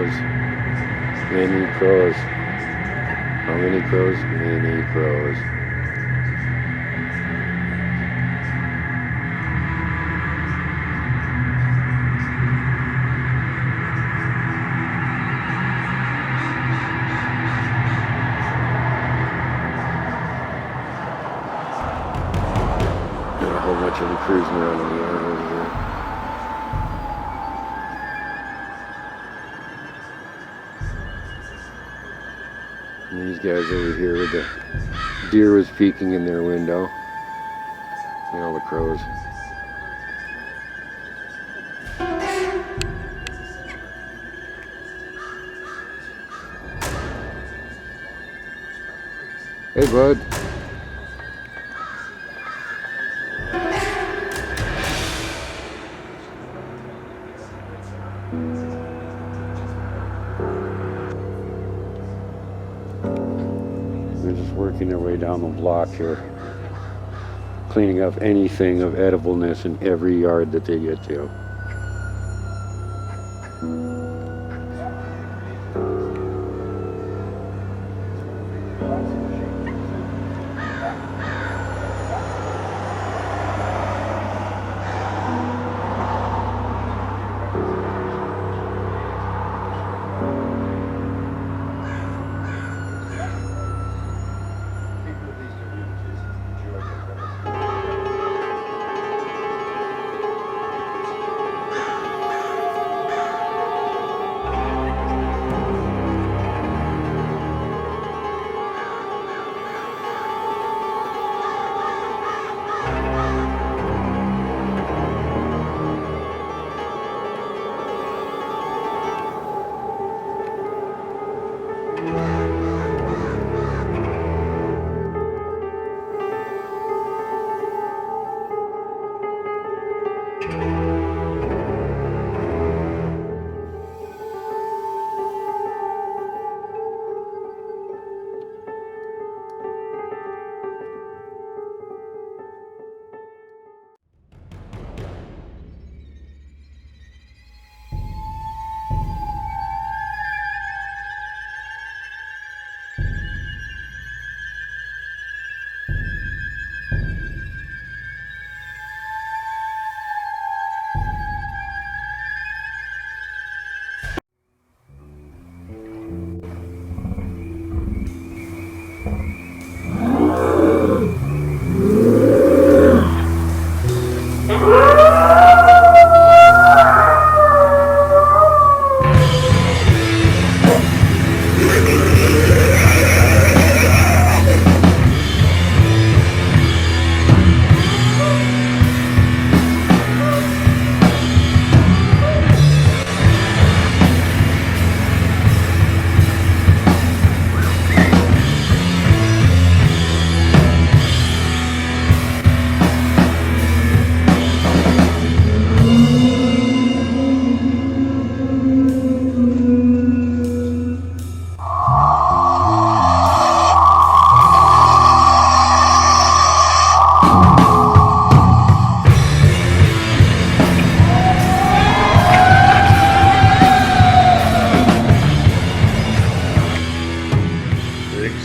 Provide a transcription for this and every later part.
crows. Many crows. How many crows? Many crows. Got a whole bunch of them cruising around in the yard over here. And these guys over here with the deer was peeking in their window. And all the crows. Hey, bud. They're just working their way down the block here, cleaning up anything of edibleness in every yard that they get to.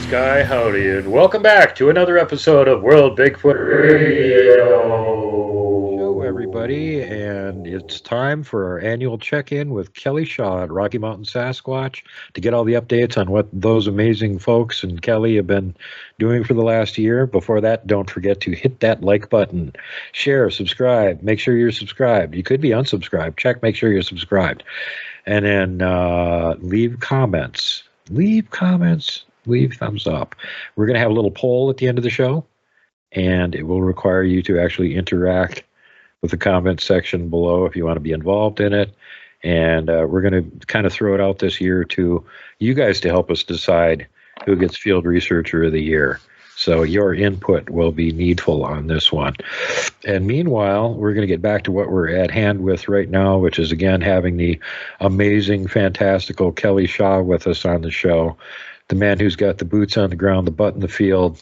Sky howdy, and welcome back to another episode of World Bigfoot Radio. Hello, everybody, and it's time for our annual check-in with Kelly Shaw at Rocky Mountain Sasquatch to get all the updates on what those amazing folks and Kelly have been doing for the last year. Before that, don't forget to hit that like button, share, subscribe, make sure you're subscribed. You could be unsubscribed. Check, make sure you're subscribed. And then leave comments. Leave thumbs up. We're going to have a little poll at the end of the show, and it will require you to actually interact with the comment section below if you want to be involved in it. And we're going to kind of throw it out this year to you guys to help us decide who gets Field Researcher of the Year. So your input will be needful on this one. And meanwhile, we're going to get back to what we're at hand with right now, which is, again, having the amazing, fantastical Kelly Shaw with us on the show. The man who's got the boots on the ground, the butt in the field,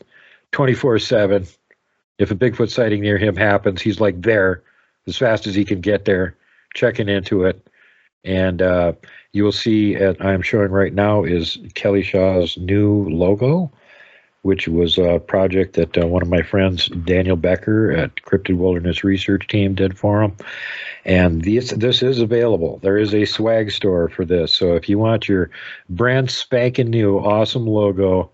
24/7. If a Bigfoot sighting near him happens, he's like there as fast as he can get there, checking into it. And you will see, I'm showing right now, is Kelly Shaw's new logo, which was a project that one of my friends, Daniel Becker at Cryptid Wilderness Research Team, did for him. And this is available. There is a swag store for this. So if you want your brand spanking new, awesome logo,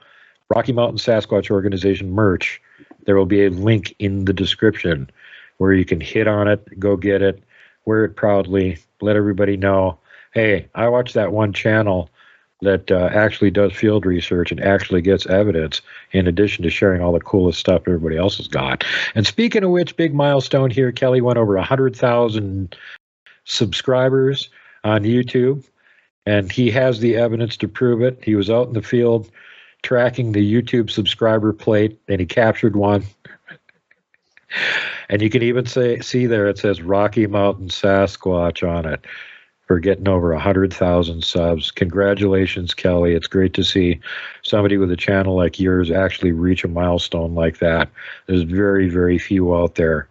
Rocky Mountain Sasquatch Organization merch, there will be a link in the description where you can hit on it, go get it, wear it proudly, let everybody know, hey, I watched that one channel that actually does field research and actually gets evidence in addition to sharing all the coolest stuff everybody else has got. And speaking of which, big milestone here, Kelly went over 100,000 subscribers on YouTube, and he has the evidence to prove it. He was out in the field tracking the YouTube subscriber plate, and he captured one. And you can even see there it says Rocky Mountain Sasquatch on it for getting over 100,000 subs. Congratulations, Kelly. It's great to see somebody with a channel like yours actually reach a milestone like that. There's very, very few out there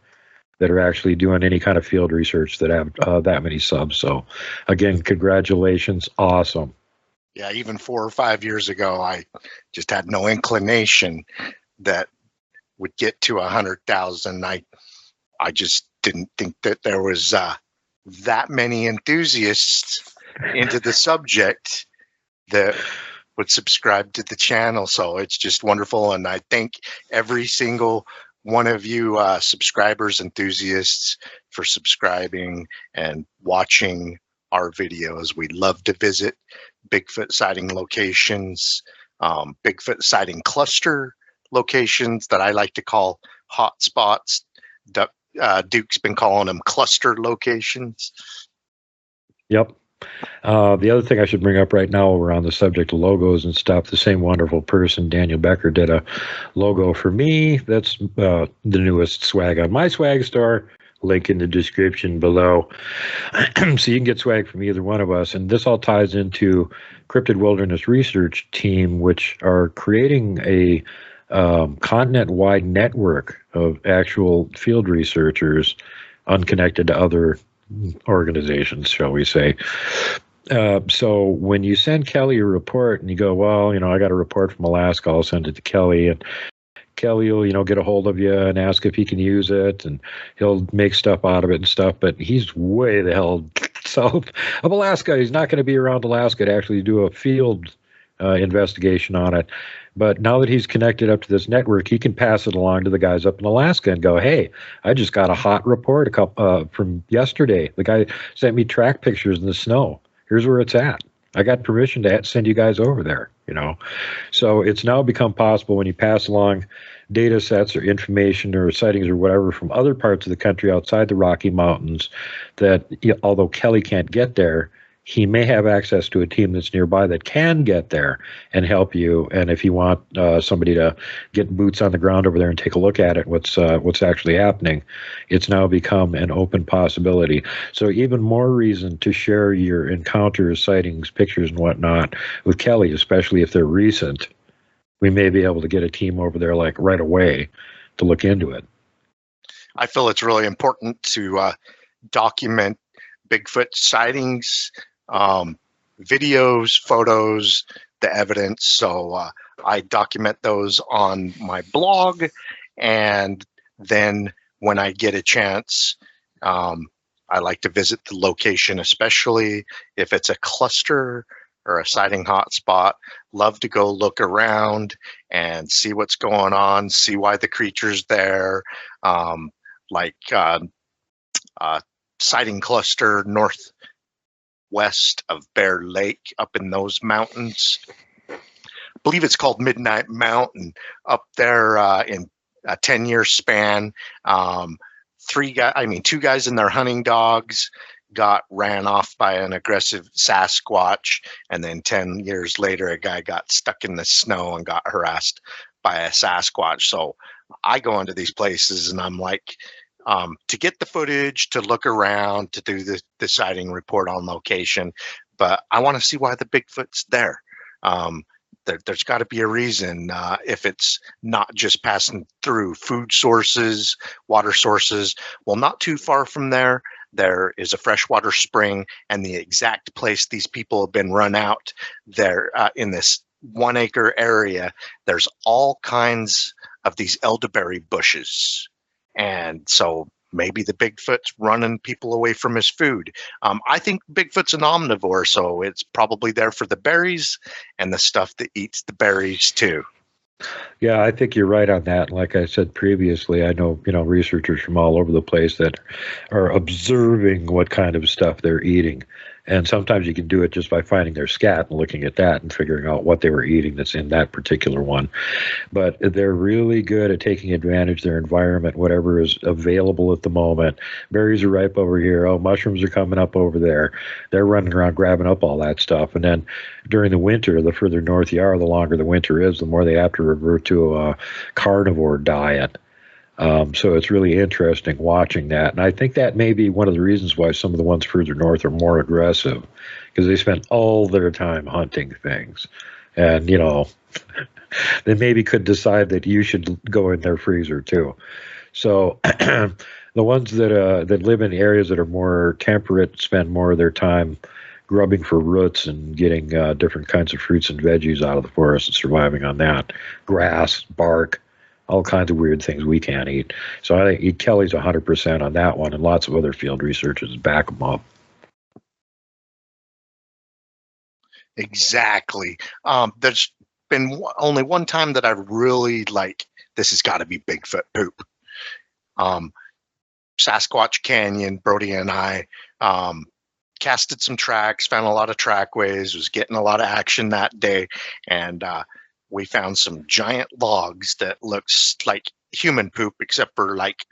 that are actually doing any kind of field research that have that many subs. So, again, congratulations. Awesome. Yeah, even 4 or 5 years ago, I just had no inclination that would get to 100,000. I just didn't think that there was that many enthusiasts into the subject that would subscribe to the channel. So it's just wonderful. And I thank every single one of you subscribers, enthusiasts, for subscribing and watching our videos. We love to visit Bigfoot sighting locations, Bigfoot sighting cluster locations that I like to call hot spots. Duke's been calling them cluster locations. Yep. The other thing I should bring up right now, we're on the subject of logos and stuff. The same wonderful person, Daniel Becker, did a logo for me. That's the newest swag on my swag store. Link in the description below. So you can get swag from either one of us. And this all ties into Cryptid Wilderness Research Team, which are creating a continent-wide network of actual field researchers unconnected to other organizations, shall we say. So when you send Kelly a report and you go, well, I got a report from Alaska, I'll send it to Kelly, and Kelly will, get a hold of you and ask if he can use it, and he'll make stuff out of it and stuff, but he's way the hell south of Alaska. He's not going to be around Alaska to actually do a field investigation on it. But now that he's connected up to this network, he can pass it along to the guys up in Alaska and go, hey, I just got a hot report from yesterday. The guy sent me track pictures in the snow. Here's where it's at. I got permission to send you guys over there, So it's now become possible when you pass along data sets or information or sightings or whatever from other parts of the country outside the Rocky Mountains that, although Kelly can't get there, he may have access to a team that's nearby that can get there and help you. And if you want somebody to get boots on the ground over there and take a look at it, what's actually happening, it's now become an open possibility. So even more reason to share your encounters, sightings, pictures, and whatnot with Kelly, especially if they're recent. We may be able to get a team over there like right away to look into it. I feel it's really important to document Bigfoot sightings, videos, photos, the evidence. So I document those on my blog, and then when I get a chance, I like to visit the location, especially if it's a cluster or a sighting hotspot. Love to go look around and see what's going on, see why the creature's there. Sighting cluster northwest of Bear Lake, up in those mountains. I believe it's called Midnight Mountain. Up there in a 10-year span, two guys and their hunting dogs got ran off by an aggressive Sasquatch, and then 10 years later, a guy got stuck in the snow and got harassed by a Sasquatch. So I go into these places and I'm like, to get the footage, to look around, to do the sighting report on location, but I want to see why the Bigfoot's there. There's got to be a reason if it's not just passing through food sources, water sources. Well, not too far from there is a freshwater spring, and the exact place these people have been run out there in this 1 acre area, there's all kinds of these elderberry bushes. And so maybe the Bigfoot's running people away from his food. I think Bigfoot's an omnivore, so it's probably there for the berries and the stuff that eats the berries too. Yeah, I think you're right on that. Like I said previously, I know, researchers from all over the place that are observing what kind of stuff they're eating. And sometimes you can do it just by finding their scat and looking at that and figuring out what they were eating that's in that particular one. But they're really good at taking advantage of their environment, whatever is available at the moment. Berries are ripe over here. Oh, mushrooms are coming up over there. They're running around grabbing up all that stuff. And then during the winter, the further north you are, the longer the winter is, the more they have to revert to a carnivore diet. So it's really interesting watching that. And I think that may be one of the reasons why some of the ones further north are more aggressive, because they spend all their time hunting things. And, they maybe could decide that you should go in their freezer too. So the ones that live in areas that are more temperate spend more of their time grubbing for roots and getting different kinds of fruits and veggies out of the forest and surviving on that. Grass, bark, all kinds of weird things we can't eat. So I think Kelly's 100% on that one, and lots of other field researchers back them up. Exactly. There's been only one time that I really this has got to be Bigfoot poop. Sasquatch Canyon, Brody and I casted some tracks, found a lot of trackways, was getting a lot of action that day, and we found some giant logs that looks like human poop, except for the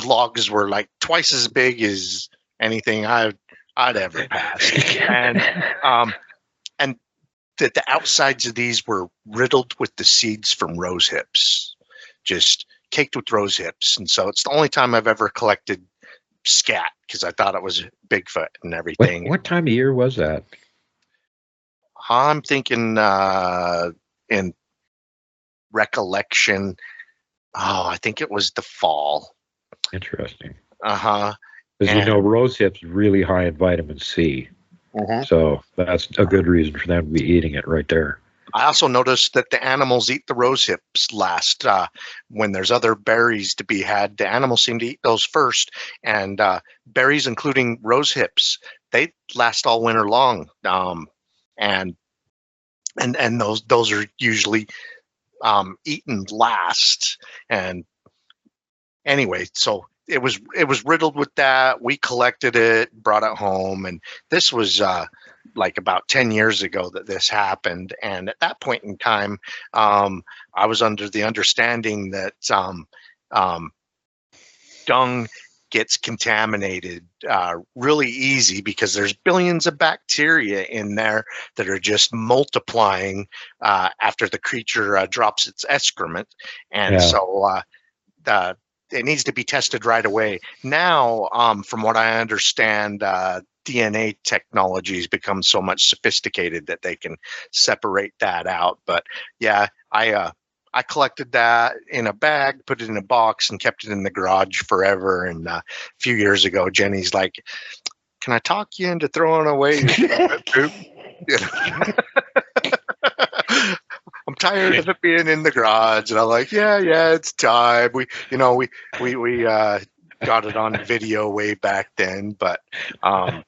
logs were like twice as big as anything I'd ever passed, and that the outsides of these were riddled with the seeds from rose hips, just caked with rose hips. And so it's the only time I've ever collected scat, because I thought it was Bigfoot and everything. What time of year was that? I'm thinking in recollection, I think it was the fall. Interesting. Uh-huh. Because rose hips really high in vitamin C. Mm-hmm. So that's a good reason for them to be eating it right there. I also noticed that the animals eat the rose hips last. When there's other berries to be had, the animals seem to eat those first. And berries, including rose hips, they last all winter long. And those are usually eaten last. And anyway, so it was riddled with that. We collected it, brought it home, and this was about 10 years ago that this happened. And at that point in time, I was under the understanding that dung gets contaminated really easy, because there's billions of bacteria in there that are just multiplying after the creature drops its excrement. And so it needs to be tested right away. Now, from what I understand, DNA technology has become so much sophisticated that they can separate that out. But yeah, I collected that in a bag, put it in a box, and kept it in the garage forever. And a few years ago, Jenny's like, "Can I talk you into throwing away your poop?" I'm tired of it being in the garage. And I'm like, yeah, it's time. We got it on video way back then, but I'm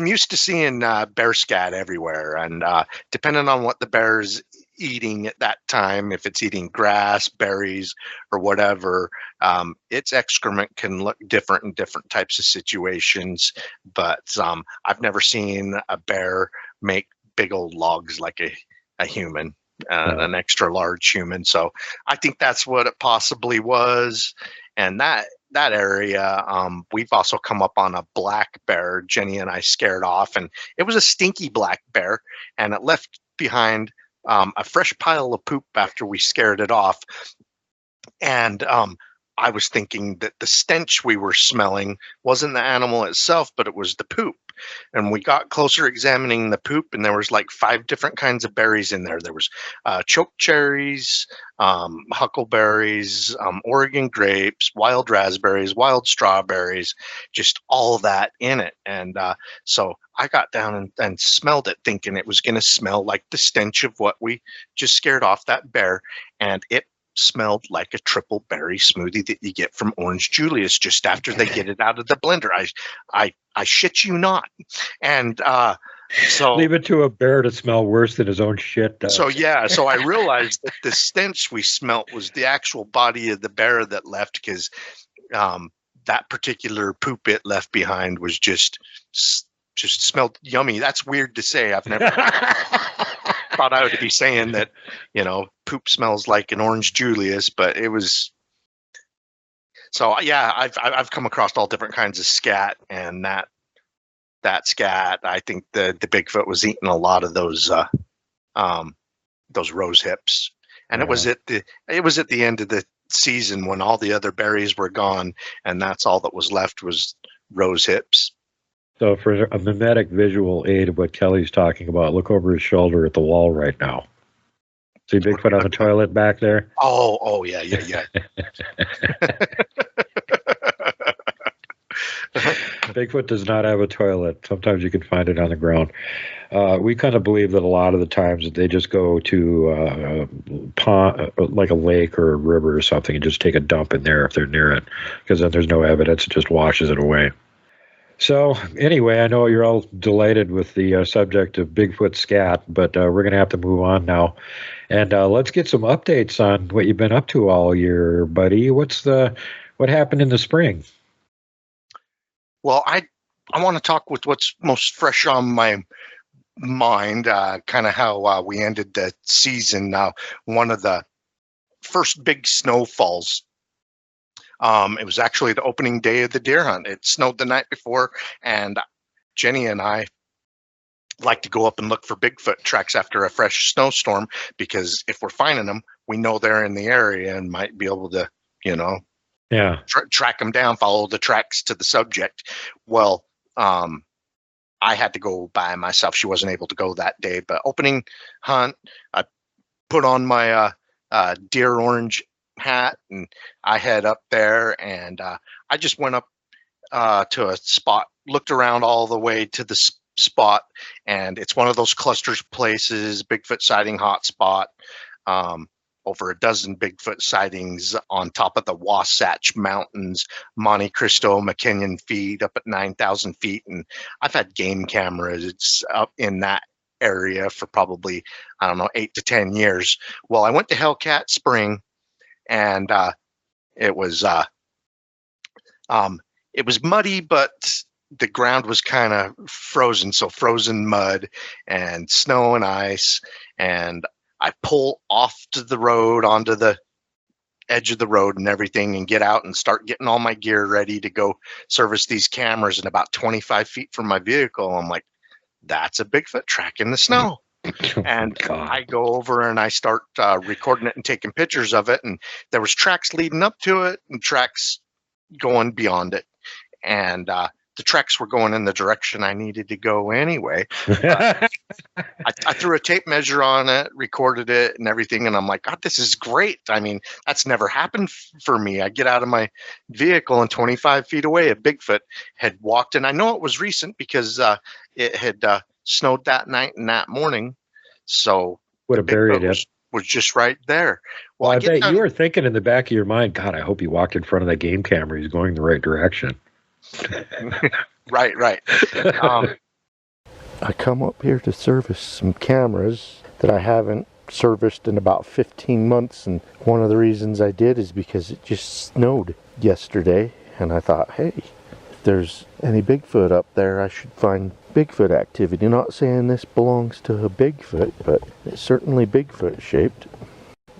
used to seeing bear scat everywhere, and depending on what the bear's eating at that time, if it's eating grass, berries, or whatever, its excrement can look different in different types of situations. But I've never seen a bear make big old logs like a human. An extra large human. So I think that's what it possibly was. And that area, we've also come up on a black bear. Jenny and I scared off, and it was a stinky black bear, and it left behind a fresh pile of poop after we scared it off. And I was thinking that the stench we were smelling wasn't the animal itself, but it was the poop. And we got closer examining the poop, and there was like 5 different kinds of berries in there. There was choke cherries, huckleberries, Oregon grapes, wild raspberries, wild strawberries, just all that in it. And so I got down and smelled it, thinking it was going to smell like the stench of what we just scared off that bear. And it smelled like a triple berry smoothie that you get from Orange Julius just after they get it out of the blender. I shit you not. And so leave it to a bear to smell worse than his own shit does. So I realized that the stench we smelt was the actual body of the bear that left, because that particular poop it left behind was just smelled yummy. That's weird to say. I've never thought I would be saying that, poop smells like an Orange Julius, but it was. So yeah, I've come across all different kinds of scat, and that scat, I think the Bigfoot was eating a lot of those rose hips, and it was at the end of the season when all the other berries were gone, and that's all that was left was rose hips. So for a mimetic visual aid of what Kelly's talking about, look over his shoulder at the wall right now. See Bigfoot on the toilet back there? Oh yeah. Bigfoot does not have a toilet. Sometimes you can find it on the ground. We kind of believe that a lot of the times that they just go to a pond, like a lake or a river or something, and just take a dump in there if they're near it, because then there's no evidence. It just washes it away. So anyway, I know you're all delighted with the subject of Bigfoot scat, but we're going to have to move on now. And let's get some updates on what you've been up to all year, buddy. What happened in the spring? Well, I want to talk with what's most fresh on my mind, kind of how we ended the season. One of the first big snowfalls. It was actually the opening day of the deer hunt. It snowed the night before, and Jenny and I like to go up and look for Bigfoot tracks after a fresh snowstorm, because if we're finding them, we know they're in the area and might be able to, track them down, follow the tracks to the subject. Well, I had to go by myself. She wasn't able to go that day, but opening hunt, I put on my deer orange hat, and I head up there, and I just went up to a spot, looked around all the way to the spot, and it's one of those clusters places, Bigfoot sighting hotspot. Over a dozen Bigfoot sightings on top of the Wasatch Mountains, Monte Cristo, McKinnon Feet, up at 9,000 feet. And I've had game cameras up in that area for probably, 8 to 10 years. Well, I went to Hellcat Spring, and it was muddy, but the ground was kind of frozen. So frozen mud and snow and ice, and I pull off to the road, onto the edge of the road and everything, and get out and start getting all my gear ready to go service these cameras. And about 25 feet from my vehicle, I'm like, that's a Bigfoot track in the snow. And I go over and I start recording it and taking pictures of it. And there was tracks leading up to it and tracks going beyond it. And the tracks were going in the direction I needed to go anyway. I threw a tape measure on it, recorded it and everything. And I'm like, God, this is great. I mean, that's never happened for me. I get out of my vehicle, and 25 feet away, a Bigfoot had walked in. I know it was recent because it had snowed that night and that morning. So would have buried it. Was just right there. Well, I bet you were thinking in the back of your mind, God, I hope he walked in front of that game camera. He's going the right direction. Right. I come up here to service some cameras that I haven't serviced in about 15 months, and one of the reasons I did is because it just snowed yesterday, and I thought, hey, if there's any Bigfoot up there, I should find Bigfoot activity. Not saying this belongs to a Bigfoot, but it's certainly Bigfoot shaped.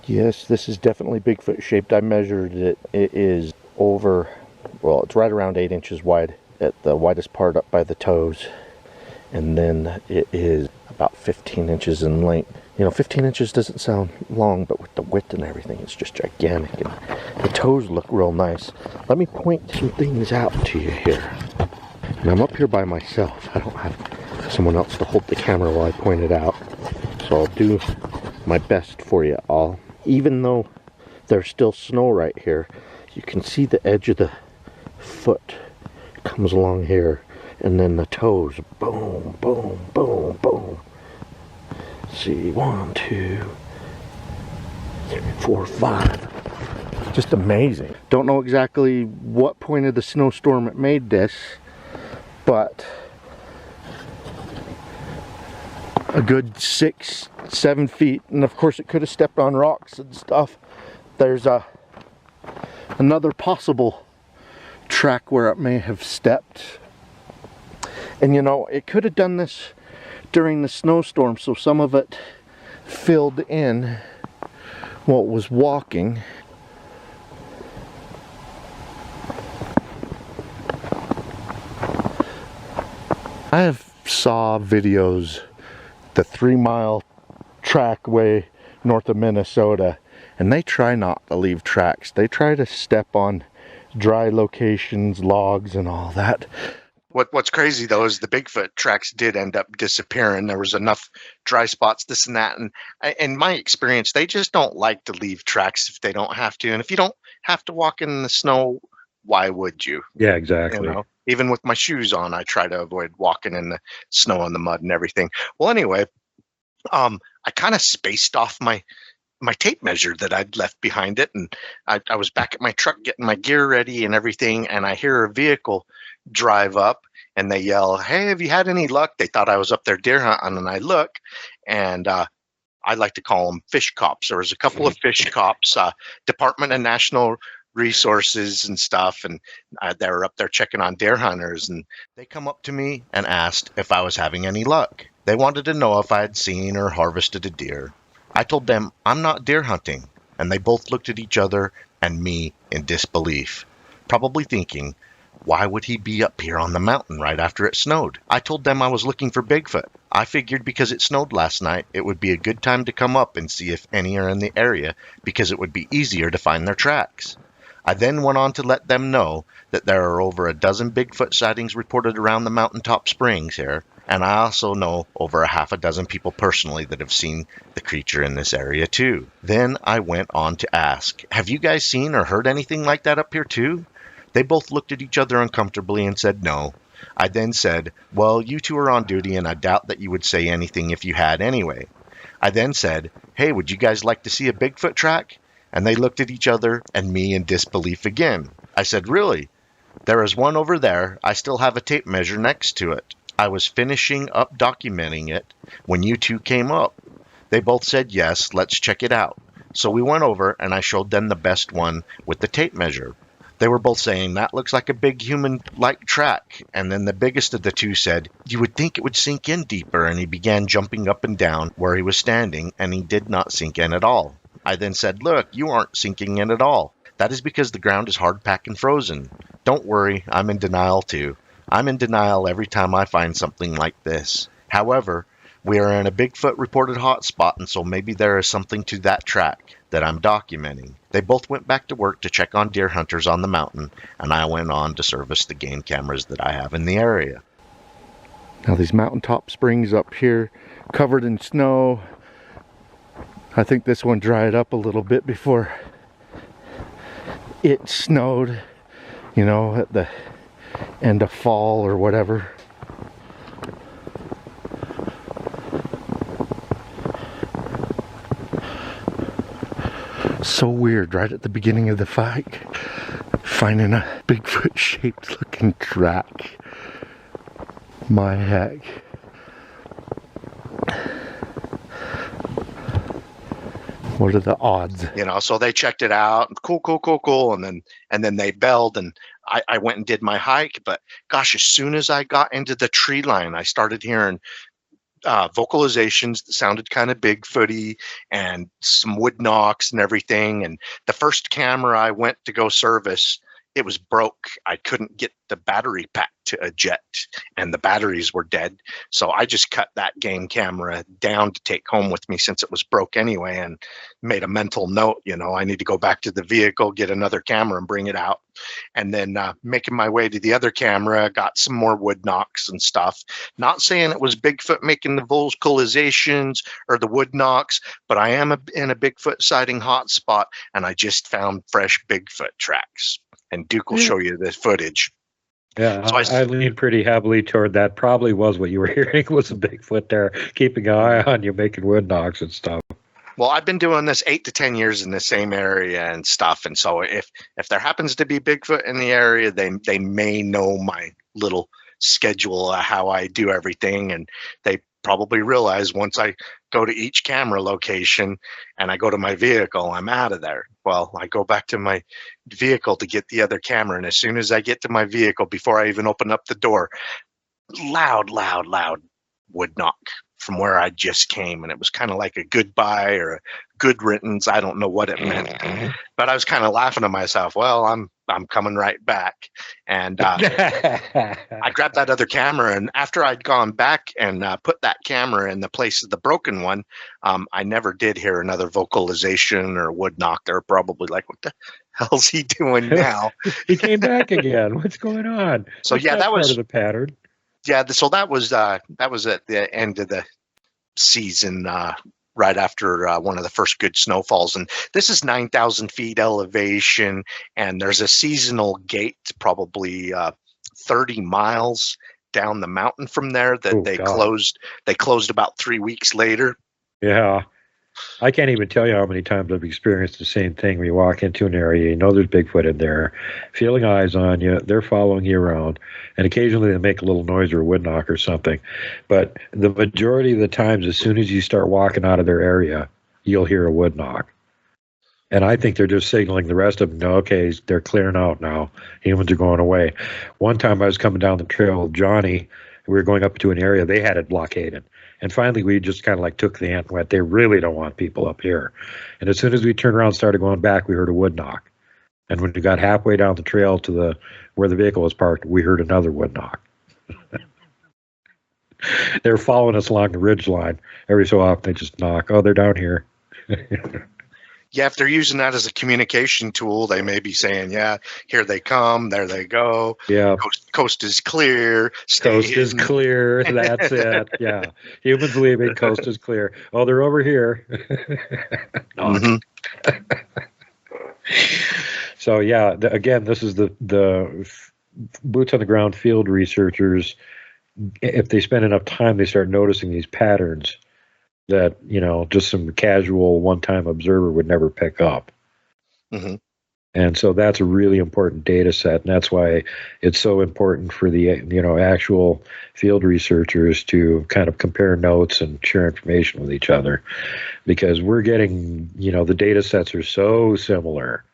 Yes, this is definitely Bigfoot shaped. I measured it. It is it's right around 8 inches wide at the widest part up by the toes. And then it is about 15 inches in length. 15 inches doesn't sound long, but with the width and everything, it's just gigantic. And the toes look real nice. Let me point some things out to you here. And I'm up here by myself. I don't have someone else to hold the camera while I point it out. So I'll do my best for you all. Even though there's still snow right here, you can see the edge of the foot comes along here, and then the toes, boom, boom, boom, boom. Let's see, 1, 2, 3, 4, 5. Just amazing. Don't know exactly what point of the snowstorm it made this, but a good 6, 7 feet, and of course it could have stepped on rocks and stuff. There's another possible track where it may have stepped, and you know, it could have done this during the snowstorm, so some of it filled in what was walking. I have saw videos the 3-mile trackway north of Minnesota, and they try not to leave tracks. They try to step on dry locations, logs, and all that. What's crazy though is the Bigfoot tracks did end up disappearing. There was enough dry spots, this and that, and in my experience, they just don't like to leave tracks if they don't have to. And if you don't have to walk in the snow, why would you? Yeah, exactly. You know, even with my shoes on, I try to avoid walking in the snow and the mud and everything. Well, anyway, I kind of spaced off my tape measure that I'd left behind it, and I was back at my truck getting my gear ready and everything, and I hear a vehicle drive up, and they yell, "Hey, have you had any luck?" They thought I was up there deer hunting, and I look, and I like to call them fish cops. There was a couple of fish cops, Department of National Resources and stuff, and they were up there checking on deer hunters, and they come up to me and asked if I was having any luck. They wanted to know if I had seen or harvested a deer. I told them I'm not deer hunting, and they both looked at each other and me in disbelief, probably thinking, why would he be up here on the mountain right after it snowed? I told them I was looking for Bigfoot. I figured because it snowed last night, it would be a good time to come up and see if any are in the area, because it would be easier to find their tracks. I then went on to let them know that there are over a dozen Bigfoot sightings reported around the mountaintop springs here, and I also know over a half a dozen people personally that have seen the creature in this area too. Then I went on to ask, have you guys seen or heard anything like that up here too? They both looked at each other uncomfortably and said no. I then said, well, you two are on duty, and I doubt that you would say anything if you had anyway. I then said, hey, would you guys like to see a Bigfoot track? And they looked at each other and me in disbelief again. I said, really? There is one over there. I still have a tape measure next to it. I was finishing up documenting it when you two came up. They both said, yes, let's check it out. So we went over and I showed them the best one with the tape measure. They were both saying, that looks like a big human-like track. And then the biggest of the two said, you would think it would sink in deeper. And he began jumping up and down where he was standing, and he did not sink in at all. I then said, look, you aren't sinking in at all. That is because the ground is hard packed and frozen. Don't worry, I'm in denial too. I'm in denial every time I find something like this. However, we are in a Bigfoot reported hotspot, and so maybe there is something to that track that I'm documenting. They both went back to work to check on deer hunters on the mountain, and I went on to service the game cameras that I have in the area. Now these mountaintop springs up here, covered in snow. I think this one dried up a little bit before it snowed, you know, at the end of fall or whatever. So weird, right at the beginning of the fight, finding a Bigfoot shaped looking track. My heck. What are the odds? You know, so they checked it out. Cool. And then they bailed, and I went and did my hike. But gosh, as soon as I got into the tree line, I started hearing vocalizations that sounded kind of Bigfooty, and some wood knocks and everything. And the first camera I went to go service, it was broke. I couldn't get the battery pack to eject, and the batteries were dead. So I just cut that game camera down to take home with me since it was broke anyway, and made a mental note, I need to go back to the vehicle, get another camera and bring it out. And then making my way to the other camera, got some more wood knocks and stuff. Not saying it was Bigfoot making the vocalizations or the wood knocks, but I am in a Bigfoot sighting hotspot, and I just found fresh Bigfoot tracks. And Duke will show you the footage. Yeah, So I lean pretty heavily toward that. Probably was what you were hearing was a Bigfoot there, keeping an eye on you, making wood knocks and stuff. Well, I've been doing this 8 to 10 years in the same area and stuff. And so if there happens to be Bigfoot in the area, they may know my little schedule, how I do everything. And they probably realize once I go to each camera location and I go to my vehicle, I'm out of there. Well, I go back to my vehicle to get the other camera. And as soon as I get to my vehicle, before I even open up the door, loud wood knock from where I just came. And it was kind of like a goodbye or a good riddance. I don't know what it meant, but I was kind of laughing to myself. Well, I'm coming right back. And I grabbed that other camera. And after I'd gone back and put that camera in the place of the broken one, I never did hear another vocalization or wood knock. They're probably like, what the hell's he doing now? He came back again. What's going on? So yeah, that was part of the pattern. Yeah, so that was at the end of the season, right after one of the first good snowfalls. And this is 9,000 feet elevation, and there's a seasonal gate, probably 30 miles down the mountain from there that closed. They closed about 3 weeks later. Yeah. I can't even tell you how many times I've experienced the same thing. When you walk into an area, you know there's Bigfoot in there, feeling eyes on you, they're following you around, and occasionally they make a little noise or a wood knock or something. But the majority of the times, as soon as you start walking out of their area, you'll hear a wood knock. And I think they're just signaling the rest of them, no, okay, they're clearing out now. Humans are going away. One time I was coming down the trail with Johnny, we were going up to an area, they had it blockaded. And finally, we just kind of like took the ant and went, they really don't want people up here. And as soon as we turned around and started going back, we heard a wood knock. And when we got halfway down the trail to where the vehicle was parked, we heard another wood knock. They were following us along the ridge line. Every so often, they just knock. Oh, they're down here. Yeah, if they're using that as a communication tool, they may be saying, yeah, here they come, there they go. Yeah. Coast is clear. Coast is clear. That's it. Yeah. Humans leaving, coast is clear. Oh, they're over here. Mm-hmm. So, yeah, again, this is the boots on the ground field researchers. If they spend enough time, they start noticing these patterns that, just some casual one-time observer would never pick up. Mm-hmm. And so that's a really important data set, and that's why it's so important for the actual field researchers to kind of compare notes and share information with each other, because we're getting, the data sets are so similar.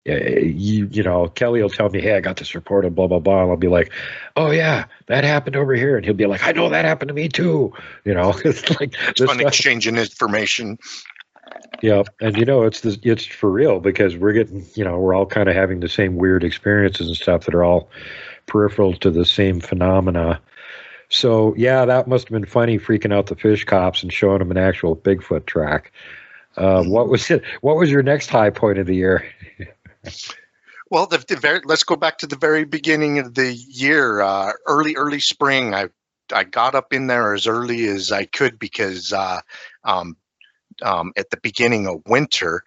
Kelly will tell me, hey, I got this report and blah, blah, blah. And I'll be like, oh, yeah, that happened over here. And he'll be like, I know that happened to me, too. It's like it's fun exchanging information. Yeah. And, it's for real, because we're getting, we're all kind of having the same weird experiences and stuff that are all peripheral to the same phenomena. So, yeah, that must have been funny, freaking out the fish cops and showing them an actual Bigfoot track. What was it? What was your next high point of the year? Well, let's go back to the very beginning of the year, early spring. I got up in there as early as I could because at the beginning of winter,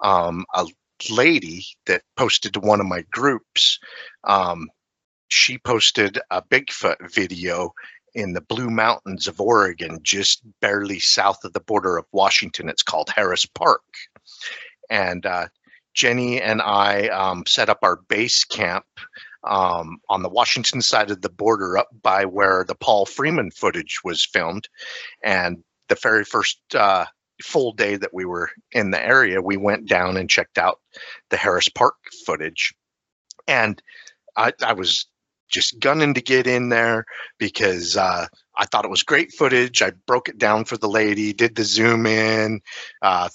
a lady that posted to one of my groups, she posted a Bigfoot video in the Blue Mountains of Oregon, just barely south of the border of Washington. It's called Harris Park. And Jenny and I set up our base camp on the Washington side of the border, up by where the Paul Freeman footage was filmed. And the very first full day that we were in the area, we went down and checked out the Harris Park footage. And I was just gunning to get in there because I thought it was great footage. I broke it down for the lady, did the zoom in,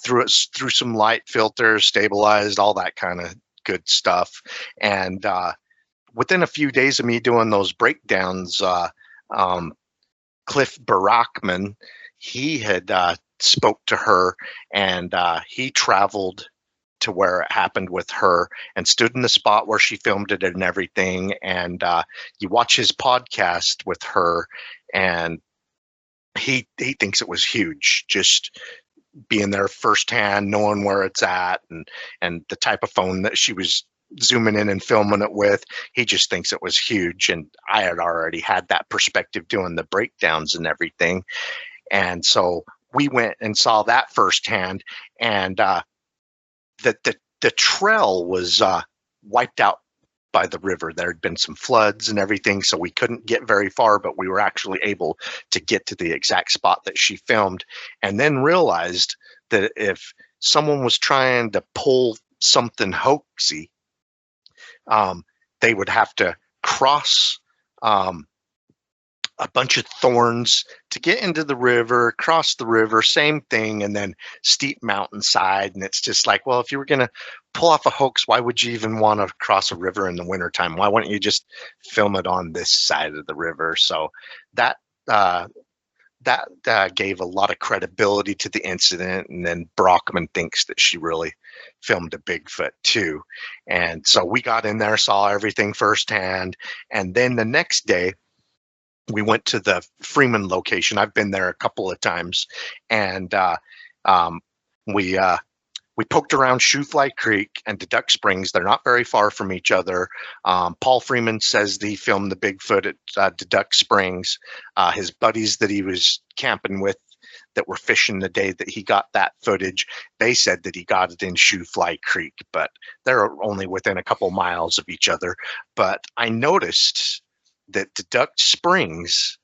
threw some light filters, stabilized, all that kind of good stuff. And within a few days of me doing those breakdowns, Cliff Barackman, he had spoke to her, and he traveled to where it happened with her and stood in the spot where she filmed it and everything. And you watch his podcast with her, and he thinks it was huge, just being there firsthand, knowing where it's at, and the type of phone that she was zooming in and filming it with. He just thinks it was huge. And I had already had that perspective doing the breakdowns and everything. And so we went and saw that firsthand. And the trail was wiped out by the river. There had been some floods and everything, so we couldn't get very far, but we were actually able to get to the exact spot that she filmed, and then realized that if someone was trying to pull something hoaxy, they would have to cross a bunch of thorns to get into the river, cross the river, same thing, and then steep mountainside. And it's just like, well, if you were going to pull off a hoax, why would you even want to cross a river in the wintertime? Why wouldn't you just film it on this side of the river? So that gave a lot of credibility to the incident. And then Brockman thinks that she really filmed a Bigfoot too. And so we got in there, saw everything firsthand. And then the next day, we went to the Freeman location. I've been there a couple of times, and we poked around Shoefly Creek and Duck Springs. They're not very far from each other. Paul Freeman says that he filmed the Bigfoot at Duck Springs. His buddies that he was camping with that were fishing the day that he got that footage, they said that he got it in Shoefly Creek, but they're only within a couple miles of each other. But I noticed that the Duck Springs,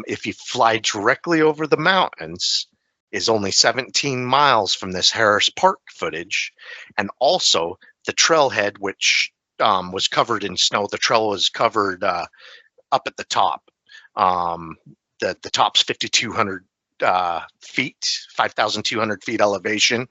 if you fly directly over the mountains, is only 17 miles from this Harris Park footage. And also the trailhead, which was covered in snow, the trail was covered up at the top. The top's 5,200 feet, 5,200 feet elevation.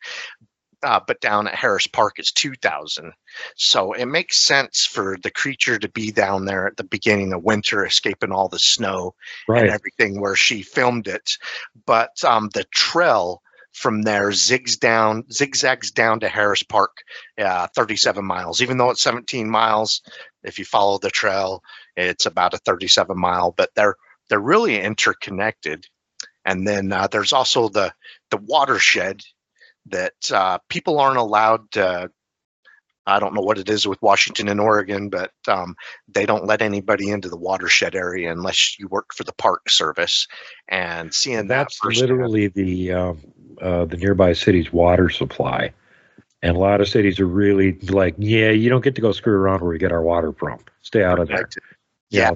But down at Harris Park, it's 2,000. So it makes sense for the creature to be down there at the beginning of winter, escaping all the snow and everything where she filmed it. But the trail from there zigzags down to Harris Park, 37 miles. Even though it's 17 miles, if you follow the trail, it's about a 37-mile. But they're really interconnected. And then there's also the watershed that people aren't allowed to. I don't know what it is with Washington and Oregon, but they don't let anybody into the watershed area unless you work for the Park Service. And seeing that's literally the nearby city's water supply. And a lot of cities are really like, yeah, you don't get to go screw around where we get our water from. Stay out of there. Yeah,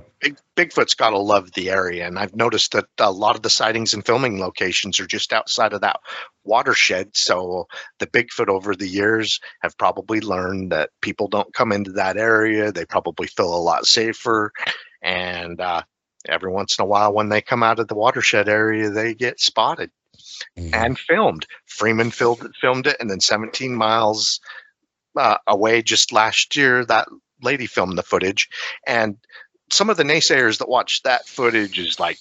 Bigfoot's got to love the area, and I've noticed that a lot of the sightings and filming locations are just outside of that watershed. So the Bigfoot over the years have probably learned that people don't come into that area. They probably feel a lot safer, and every once in a while, when they come out of the watershed area, they get spotted and filmed. Freeman filmed it, and then 17 miles away just last year, that lady filmed the footage, and some of the naysayers that watch that footage is like,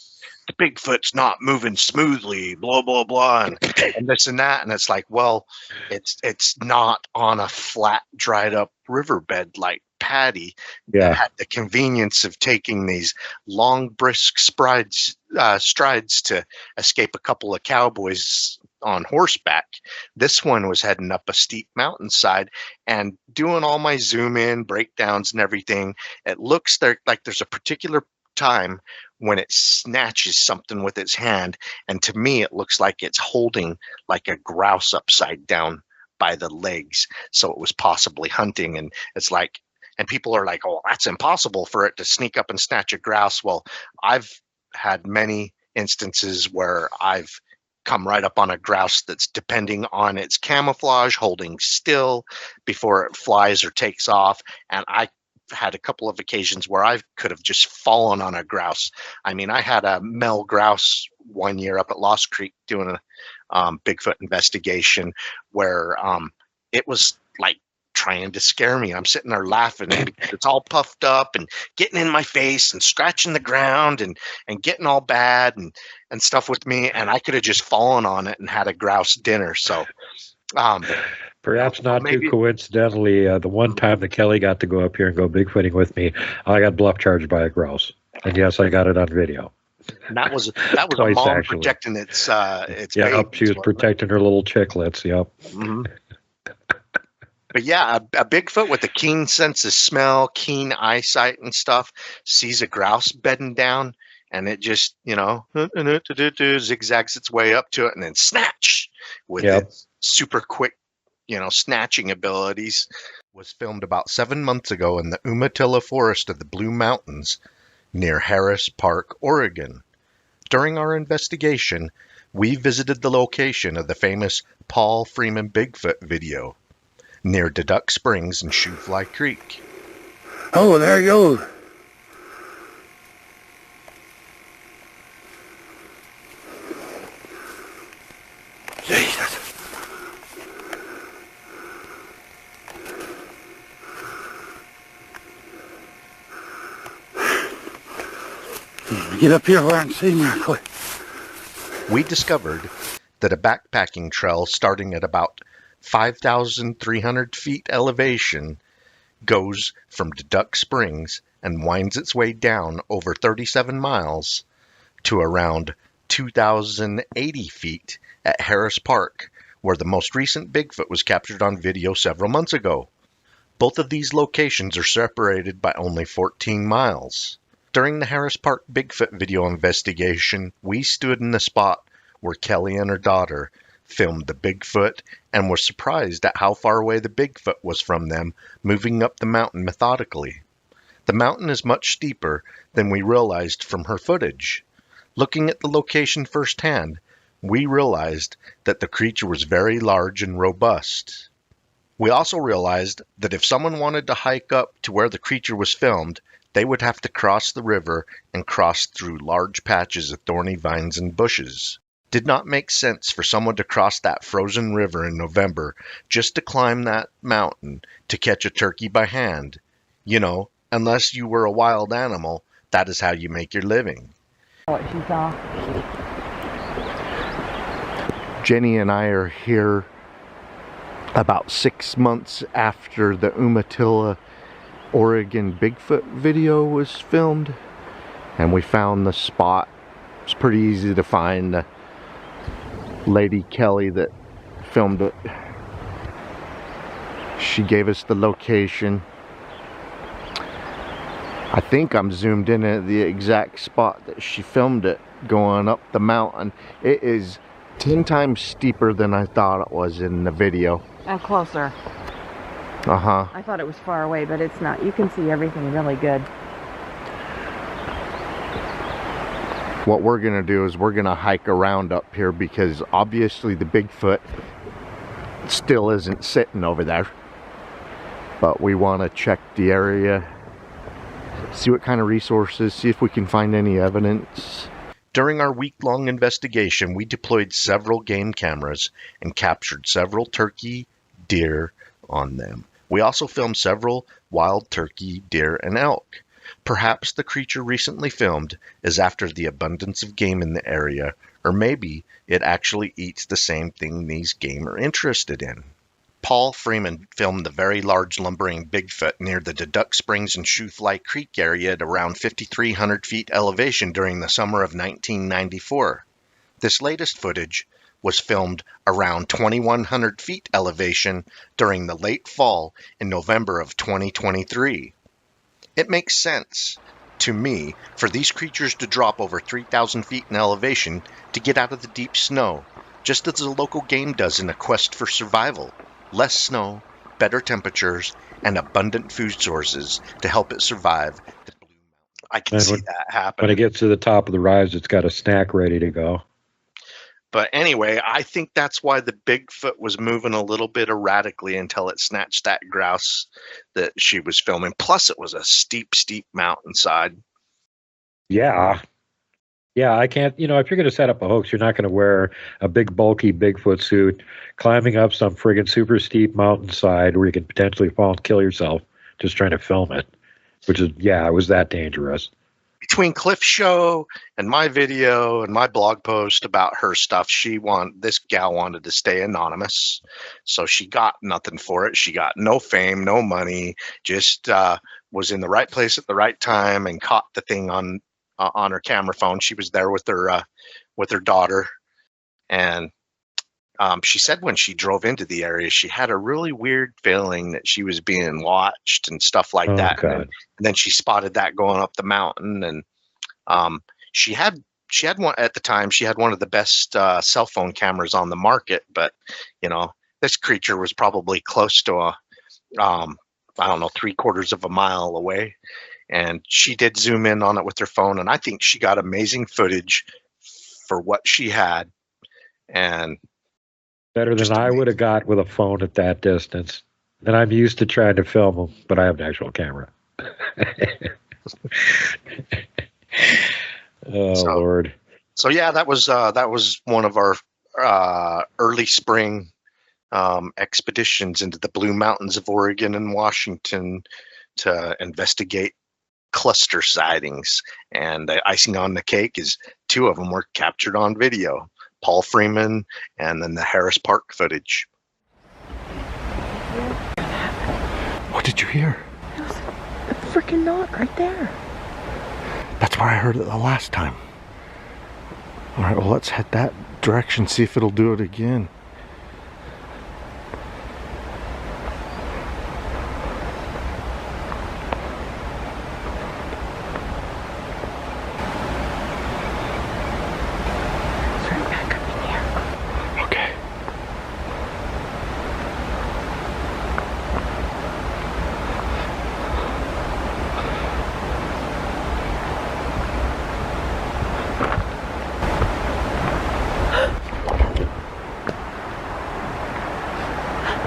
the Bigfoot's not moving smoothly, blah, blah, blah, and this and that. And it's like, well, it's not on a flat, dried up riverbed like Patty. That had the convenience of taking these long, brisk strides to escape a couple of cowboys on horseback. This one was heading up a steep mountainside, and doing all my zoom in breakdowns and everything, it looks like there's a particular time when it snatches something with its hand, and to me it looks like it's holding like a grouse upside down by the legs, so it was possibly hunting. And it's like, and people are like, oh, that's impossible for it to sneak up and snatch a grouse. Well, I've had many instances where I've come right up on a grouse that's, depending on its camouflage, holding still before it flies or takes off. And I had a couple of occasions where I could have just fallen on a grouse. I mean, I had a male grouse one year up at Lost Creek doing a Bigfoot investigation where it was like trying to scare me. I'm sitting there laughing because it's all puffed up and getting in my face and scratching the ground and getting all bad and stuff with me. And I could have just fallen on it and had a grouse dinner. So, perhaps not too coincidentally, the one time that Kelly got to go up here and go bigfooting with me, I got bluff charged by a grouse. And yes, I got it on video. And that was Twice, a mom actually. protecting its Yep, babies, she was protecting her little chicklets. Yep. Mm-hmm. But yeah, a Bigfoot with a keen sense of smell, keen eyesight and stuff, sees a grouse bedding down, and it just, zigzags its way up to it and then snatch with its super quick, snatching abilities. Was filmed about 7 months ago in the Umatilla Forest of the Blue Mountains near Harris Park, Oregon. During our investigation, we visited the location of the famous Paul Freeman Bigfoot video near Deduck Springs and Shoefly Creek. Oh, there he goes. Jesus. Get up here where I can see him real quick. We discovered that a backpacking trail starting at about 5,300 feet elevation goes from Deduck Springs and winds its way down over 37 miles to around 2,080 feet at Harris Park, where the most recent Bigfoot was captured on video several months ago. Both of these locations are separated by only 14 miles. During the Harris Park Bigfoot video investigation, we stood in the spot where Kelly and her daughter filmed the Bigfoot and were surprised at how far away the Bigfoot was from them, moving up the mountain methodically. The mountain is much steeper than we realized from her footage. Looking at the location firsthand, we realized that the creature was very large and robust. We also realized that if someone wanted to hike up to where the creature was filmed, they would have to cross the river and cross through large patches of thorny vines and bushes. Did not make sense for someone to cross that frozen river in November just to climb that mountain to catch a turkey by hand. Unless you were a wild animal, that is how you make your living. Jenny and I are here about 6 months after the Umatilla, Oregon Bigfoot video was filmed, and we found the spot. It's pretty easy to find. Lady Kelly that filmed it, she gave us the location. I think I'm zoomed in at the exact spot that she filmed it, going up the mountain. It is 10 times steeper than I thought it was in the video. And closer. I thought it was far away, but it's not. You can see everything really good. What we're going to do is we're going to hike around up here because obviously the Bigfoot still isn't sitting over there. But we want to check the area, see what kind of resources, see if we can find any evidence. During our week-long investigation, we deployed several game cameras and captured several turkey, deer on them. We also filmed several wild turkey, deer, and elk. Perhaps the creature recently filmed is after the abundance of game in the area, or maybe it actually eats the same thing these game are interested in. Paul Freeman filmed the very large lumbering Bigfoot near the Deduck Springs and Shoefly Creek area at around 5,300 feet elevation during the summer of 1994. This latest footage was filmed around 2,100 feet elevation during the late fall in November of 2023. It makes sense to me for these creatures to drop over 3,000 feet in elevation to get out of the deep snow, just as the local game does in a quest for survival. Less snow, better temperatures, and abundant food sources to help it survive the Blue Mountain. I can see that happen. When it gets to the top of the rise, it's got a snack ready to go. But anyway, I think that's why the Bigfoot was moving a little bit erratically until it snatched that grouse that she was filming. Plus, it was a steep, steep mountainside. Yeah. Yeah, I can't, if you're going to set up a hoax, you're not going to wear a big, bulky Bigfoot suit, climbing up some friggin' super steep mountainside where you could potentially fall and kill yourself just trying to film it, which is, yeah, it was that dangerous. Between Cliff's show and my video and my blog post about her stuff, this gal wanted to stay anonymous. So she got nothing for it. She got no fame, no money, just was in the right place at the right time and caught the thing on her camera phone. She was there with her daughter, and she said when she drove into the area, she had a really weird feeling that she was being watched and stuff like that. God. And then she spotted that going up the mountain, and she had one at the time. She had one of the best cell phone cameras on the market, but this creature was probably close to I don't know, 3/4 of a mile away. And she did zoom in on it with her phone, and I think she got amazing footage for what she had. And better than I would have got with a phone at that distance. And I'm used to trying to film them, but I have an actual camera. Lord. So yeah, that was one of our early spring expeditions into the Blue Mountains of Oregon and Washington to investigate cluster sightings. And the icing on the cake is 2 of them were captured on video. Paul Freeman, and then the Harris Park footage. What did you hear? It was a freaking knot right there. That's where I heard it the last time. All right, well, let's head that direction, see if it'll do it again.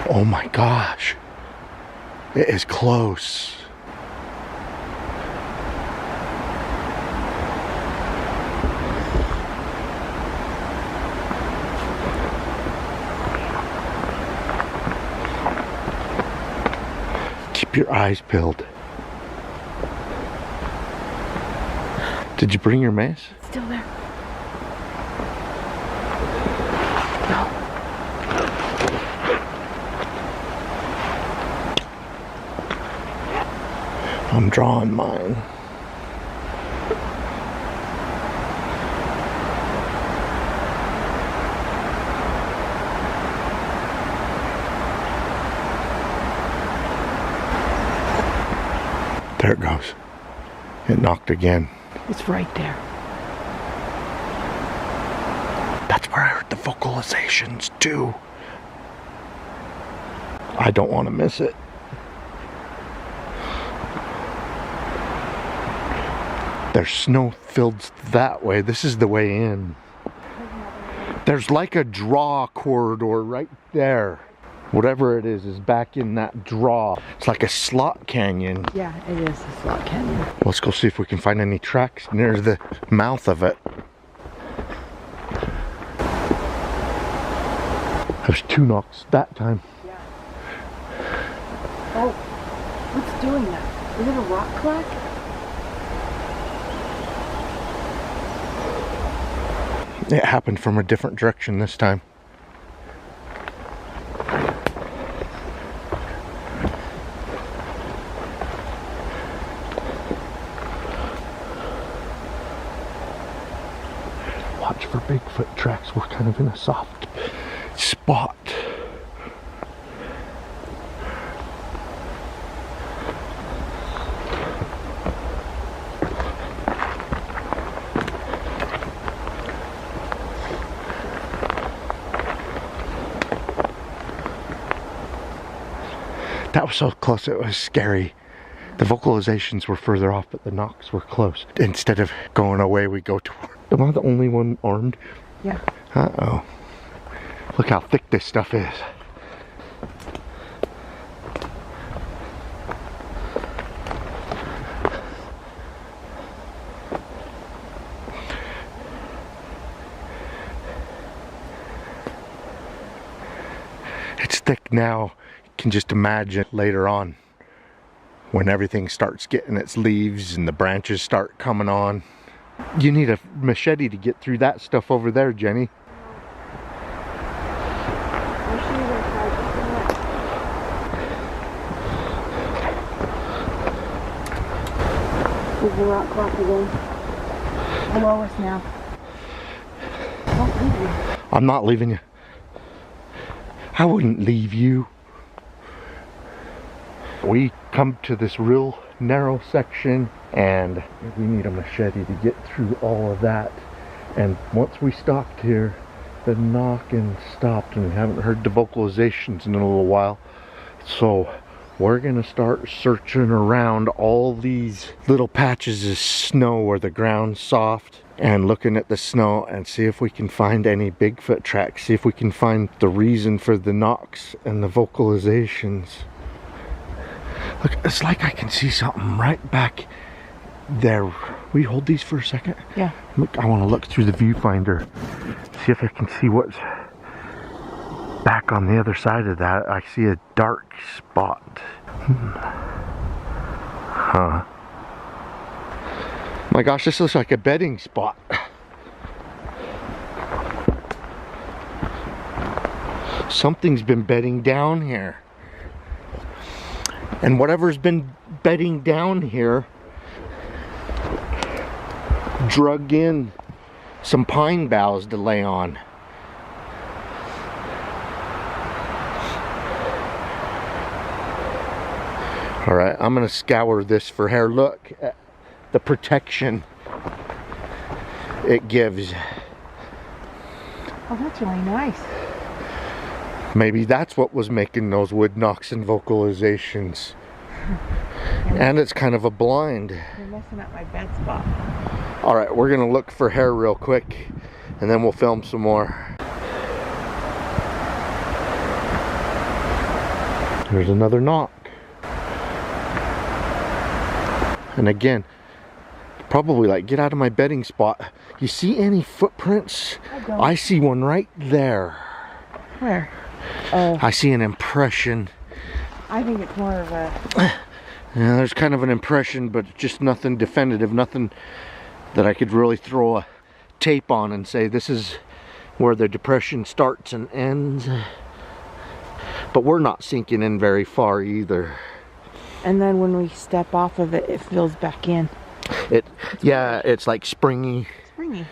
Oh my gosh, it is close. Keep your eyes peeled. Did you bring your mace? It's still there. I'm drawing mine. There it goes. It knocked again. It's right there. That's where I heard the vocalizations too. I don't want to miss it. There's snow fields that way. This is the way in. There's like a draw corridor right there. Whatever it is back in that draw. It's like a slot canyon. Yeah, it is a slot canyon. Let's go see if we can find any tracks near the mouth of it. There's 2 knocks that time. Yeah. Oh, what's doing that? Is it a rock clack? It happened from a different direction this time. Watch for Bigfoot tracks. We're kind of in a soft spot. That was so close, it was scary. The vocalizations were further off, but the knocks were close. Instead of going away, we go toward. Am I the only one armed? Yeah. Uh-oh. Look how thick this stuff is. It's thick now. You can just imagine later on when everything starts getting its leaves and the branches start coming on. You need a machete to get through that stuff over there, Jenny. There's the rock clock again. Below us now. Don't leave you. I'm not leaving you. I wouldn't leave you. We come to this real narrow section and we need a machete to get through all of that. And once we stopped here, the knocking stopped and we haven't heard the vocalizations in a little while. So we're gonna start searching around all these little patches of snow where the ground's soft and looking at the snow and see if we can find any Bigfoot tracks, see if we can find the reason for the knocks and the vocalizations. Look, it's like I can see something right back there. Will you hold these for a second? Yeah. Look, I want to look through the viewfinder, see if I can see what's back on the other side of that. I see a dark spot. Huh. My gosh, this looks like a bedding spot. Something's been bedding down here. And whatever's been bedding down here drug in some pine boughs to lay on. All right, I'm gonna scour this for hair. Look at the protection it gives. Oh, that's really nice. Maybe that's what was making those wood knocks and vocalizations. And it's kind of a blind. You're messing up my bed spot. All right, we're gonna look for hair real quick and then we'll film some more. There's another knock. And again, probably like, get out of my bedding spot. You see any footprints? I see one right there. Where? Oh. I see an impression. I think it's more of a... Yeah, there's kind of an impression, but just nothing definitive, nothing that I could really throw a tape on and say this is where the depression starts and ends. But we're not sinking in very far either. And then when we step off of it, it fills back in. Yeah, it's like springy.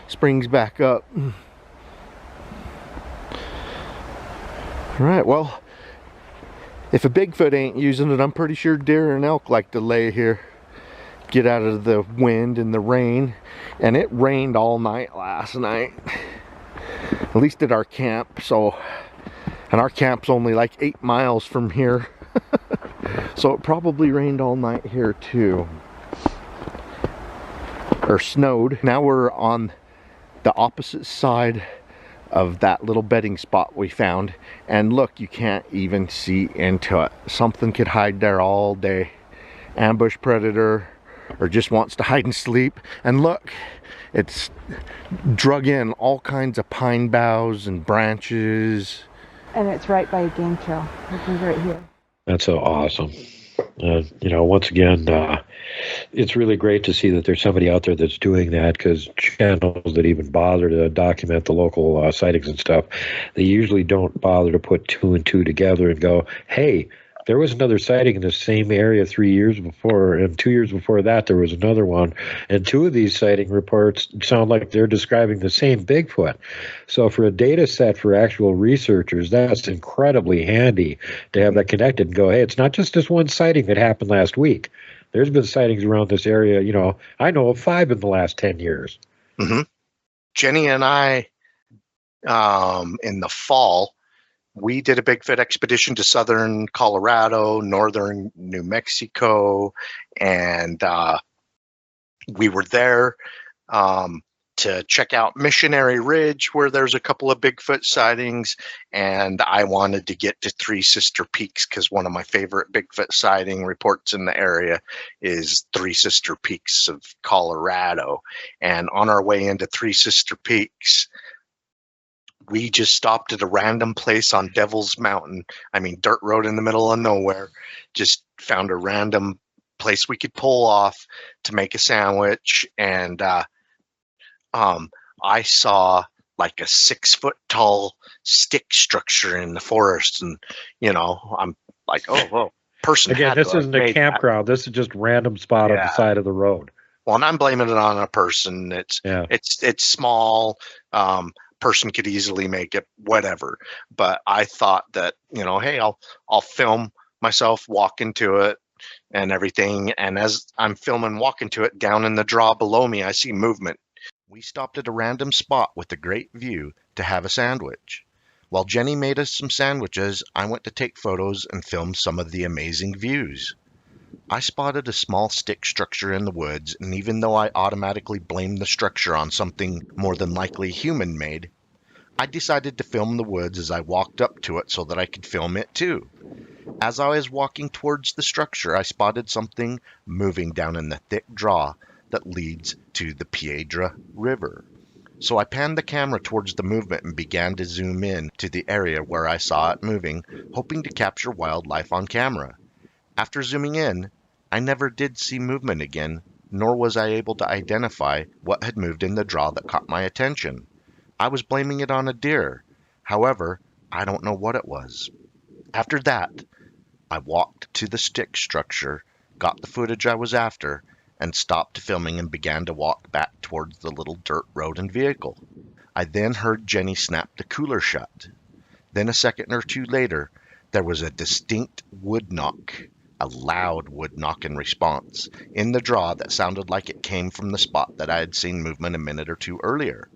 Springs back up. All right, well, if a Bigfoot ain't using it, I'm pretty sure deer and elk like to lay here, get out of the wind and the rain. And it rained all night last night, at least at our camp. So, and our camp's only like 8 miles from here. So it probably rained all night here too, or snowed. Now we're on the opposite side of that little bedding spot we found, and look, you can't even see into it. Something could hide there all day. Ambush predator, or just wants to hide and sleep. And look, it's drug in all kinds of pine boughs and branches. And it's right by a game trail, which is right here. That's so awesome. You know, once again, it's really great to see that there's somebody out there that's doing that, because channels that even bother to document the local sightings and stuff, they usually don't bother to put 2 and 2 together and go, hey, there was another sighting in the same area 3 years before, and 2 years before that there was another one, and 2 of these sighting reports sound like they're describing the same Bigfoot. So for a data set for actual researchers, that's incredibly handy to have that connected and go, hey, it's not just this one sighting that happened last week. There's been sightings around this area, you know, I know of 5 in the last 10 years. Mm-hmm. Jenny and I, in the fall, we did a Bigfoot expedition to southern Colorado, northern New Mexico, and we were there to check out Missionary Ridge, where there's a couple of Bigfoot sightings, and I wanted to get to Three Sister Peaks because one of my favorite Bigfoot sighting reports in the area is Three Sister Peaks of Colorado. And on our way into Three Sister Peaks, we just stopped at a random place on Devil's Mountain. I mean, dirt road in the middle of nowhere. Just found a random place we could pull off to make a sandwich. And I saw like a 6-foot tall stick structure in the forest. And, I'm like, oh, whoa. Person Again, had this to have isn't a made that. campground. This is just random spot on the Yeah. side of the road. Well, and I'm blaming it on a person. It's small. Person could easily make it, whatever. But I thought that, hey, I'll film myself walking to it and everything. And as I'm filming walking to it, down in the draw below me, I see movement. We stopped at a random spot with a great view to have a sandwich. While Jenny made us some sandwiches, I went to take photos and film some of the amazing views. I spotted a small stick structure in the woods, and even though I automatically blamed the structure on something more than likely human-made, I decided to film the woods as I walked up to it so that I could film it too. As I was walking towards the structure, I spotted something moving down in the thick draw that leads to the Piedra River. So I panned the camera towards the movement and began to zoom in to the area where I saw it moving, hoping to capture wildlife on camera. After zooming in, I never did see movement again, nor was I able to identify what had moved in the draw that caught my attention. I was blaming it on a deer. However, I don't know what it was. After that, I walked to the stick structure, got the footage I was after, and stopped filming and began to walk back towards the little dirt road and vehicle. I then heard Jenny snap the cooler shut. Then a second or two later, there was a distinct wood knock, a loud wood knock in response, in the draw that sounded like it came from the spot that I had seen movement a minute or two earlier.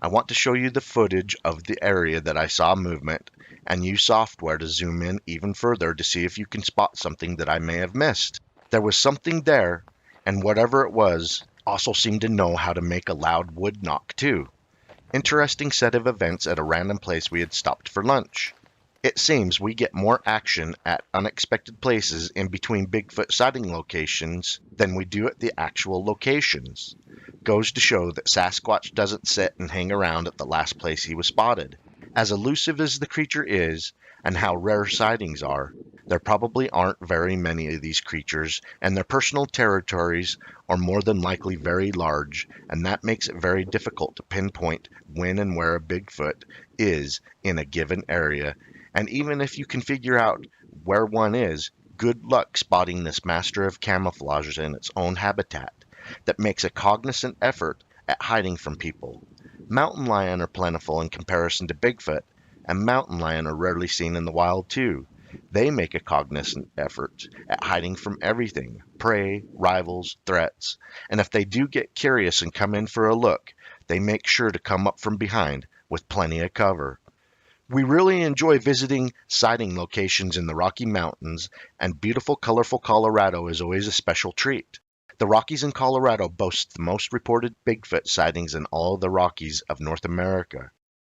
I want to show you the footage of the area that I saw movement and use software to zoom in even further to see if you can spot something that I may have missed. There was something there, and whatever it was also seemed to know how to make a loud wood knock too. Interesting set of events at a random place we had stopped for lunch. It seems we get more action at unexpected places in between Bigfoot sighting locations than we do at the actual locations. Goes to show that Sasquatch doesn't sit and hang around at the last place he was spotted. As elusive as the creature is, and how rare sightings are, there probably aren't very many of these creatures, and their personal territories are more than likely very large, and that makes it very difficult to pinpoint when and where a Bigfoot is in a given area. And even if you can figure out where one is, good luck spotting this master of camouflage in its own habitat that makes a cognizant effort at hiding from people. Mountain lion are plentiful in comparison to Bigfoot, and mountain lion are rarely seen in the wild too. They make a cognizant effort at hiding from everything, prey, rivals, threats, and if they do get curious and come in for a look, they make sure to come up from behind with plenty of cover. We really enjoy visiting sighting locations in the Rocky Mountains, and beautiful, colorful Colorado is always a special treat. The Rockies in Colorado boasts the most reported Bigfoot sightings in all of the Rockies of North America.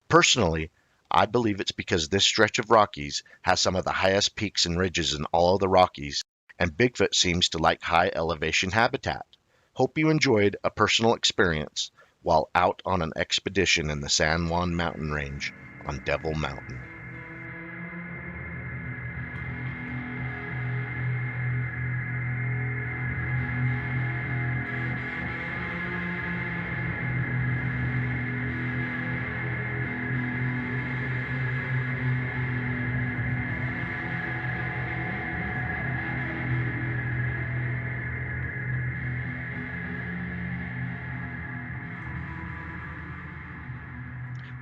Personally, I believe it's because this stretch of Rockies has some of the highest peaks and ridges in all of the Rockies, and Bigfoot seems to like high elevation habitat. Hope you enjoyed a personal experience while out on an expedition in the San Juan mountain range on Devil Mountain.